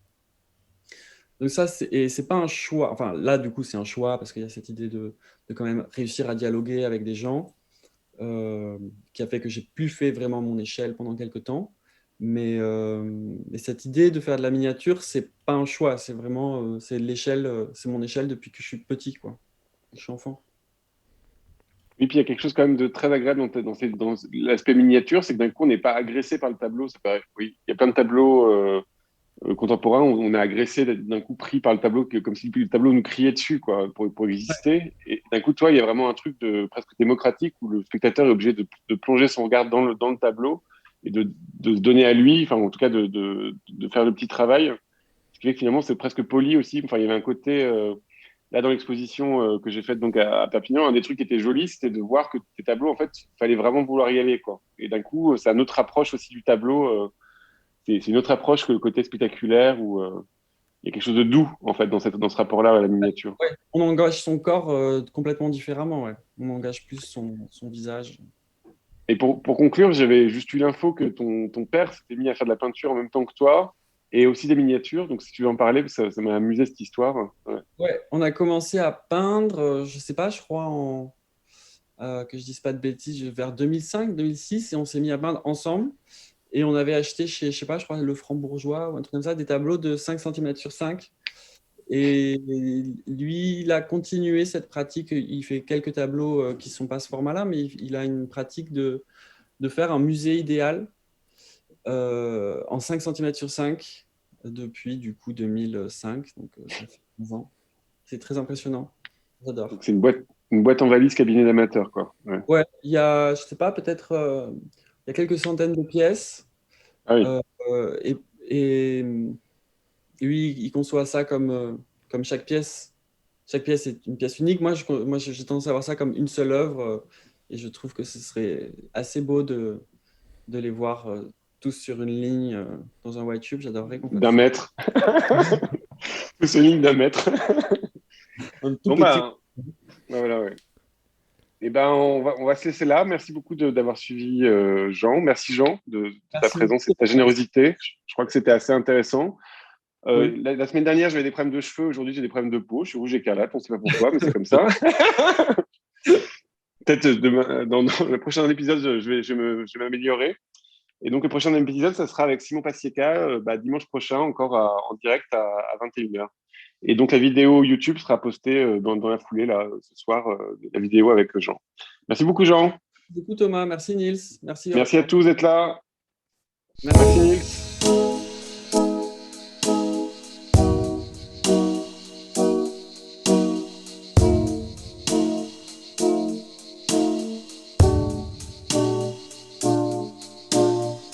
Donc ça, et c'est pas un choix. Enfin, là, du coup, c'est un choix parce qu'il y a cette idée de quand même réussir à dialoguer avec des gens euh, qui a fait que j'ai plus fait vraiment mon échelle pendant quelques temps. Mais cette idée de faire de la miniature, c'est pas un choix, c'est vraiment c'est l'échelle, c'est mon échelle depuis que je suis petit, quoi. Je suis enfant. Oui, puis il y a quelque chose quand même de très agréable dans l'aspect miniature, c'est que d'un coup, on n'est pas agressé par le tableau. C'est pareil. Oui, il y a plein de tableaux contemporains où on est agressé d'un coup pris par le tableau, comme si le tableau nous criait dessus, quoi, pour exister. Et d'un coup, toi, il y a vraiment un truc de presque démocratique où le spectateur est obligé de plonger son regard dans le tableau et de se donner à lui, enfin, en tout cas, de faire le petit travail. Ce qui fait que finalement, c'est presque poli aussi. Enfin, il y avait un côté, là, dans l'exposition que j'ai faite donc à Perpignan, un des trucs qui était joli, c'était de voir que tes tableaux, en fait, il fallait vraiment vouloir y aller, quoi. Et d'un coup, c'est une autre approche aussi du tableau. C'est une autre approche que le côté spectaculaire où il y a quelque chose de doux, en fait, dans ce rapport-là à la miniature. Ouais. On engage son corps complètement différemment. Ouais. On engage plus son visage. Et pour conclure, j'avais juste eu l'info que ton père s'était mis à faire de la peinture en même temps que toi et aussi des miniatures. Donc, si tu veux en parler, ça m'a amusé cette histoire. Ouais. Ouais, on a commencé à peindre, je sais pas, je crois que je dise pas de bêtises, vers 2005, 2006, et on s'est mis à peindre ensemble. Et on avait acheté chez, je sais pas, je crois, le Franc-Bourgeois ou un truc comme ça, des tableaux de 5 cm sur 5. Et lui, il a continué cette pratique. Il fait quelques tableaux qui ne sont pas ce format-là, mais il a une pratique de faire un musée idéal en 5 cm sur 5 depuis du coup 2005. Donc ça fait 15 ans. C'est très impressionnant. J'adore. Donc, c'est une boîte en valise cabinet d'amateur, quoi. Ouais. Ouais, il y a, je sais pas, peut-être il y a quelques centaines de pièces. Ah oui. euh, et, et lui, il conçoit ça comme chaque pièce. Chaque pièce est une pièce unique. Moi, j'ai tendance à voir ça comme une seule œuvre. Et je trouve que ce serait assez beau de les voir tous sur une ligne dans un white tube. J'adorerais qu'on fasse D'un ça. mètre. Tous en ligne d'un mètre. Un tout Bon, petit. bah, voilà, ouais. Eh ben, on va se laisser là. Merci beaucoup d'avoir suivi Jean. Merci Jean de ta Merci. présence et de ta générosité. Je crois que c'était assez intéressant. Oui. La semaine dernière, j'avais des problèmes de cheveux. Aujourd'hui, j'ai des problèmes de peau. Je suis rouge écarlate. On ne sait pas pourquoi, mais c'est comme ça. Peut-être demain, dans le prochain épisode, je vais m'améliorer. Et donc, le prochain épisode, ça sera avec Simon Pasieka, dimanche prochain, encore en direct à 21h. Et donc, la vidéo YouTube sera postée dans la foulée, là, ce soir, la vidéo avec Jean. Merci beaucoup, Jean. Beaucoup Thomas. Merci Nils. Merci. Merci à tous d'être là. Merci. Merci, Nils.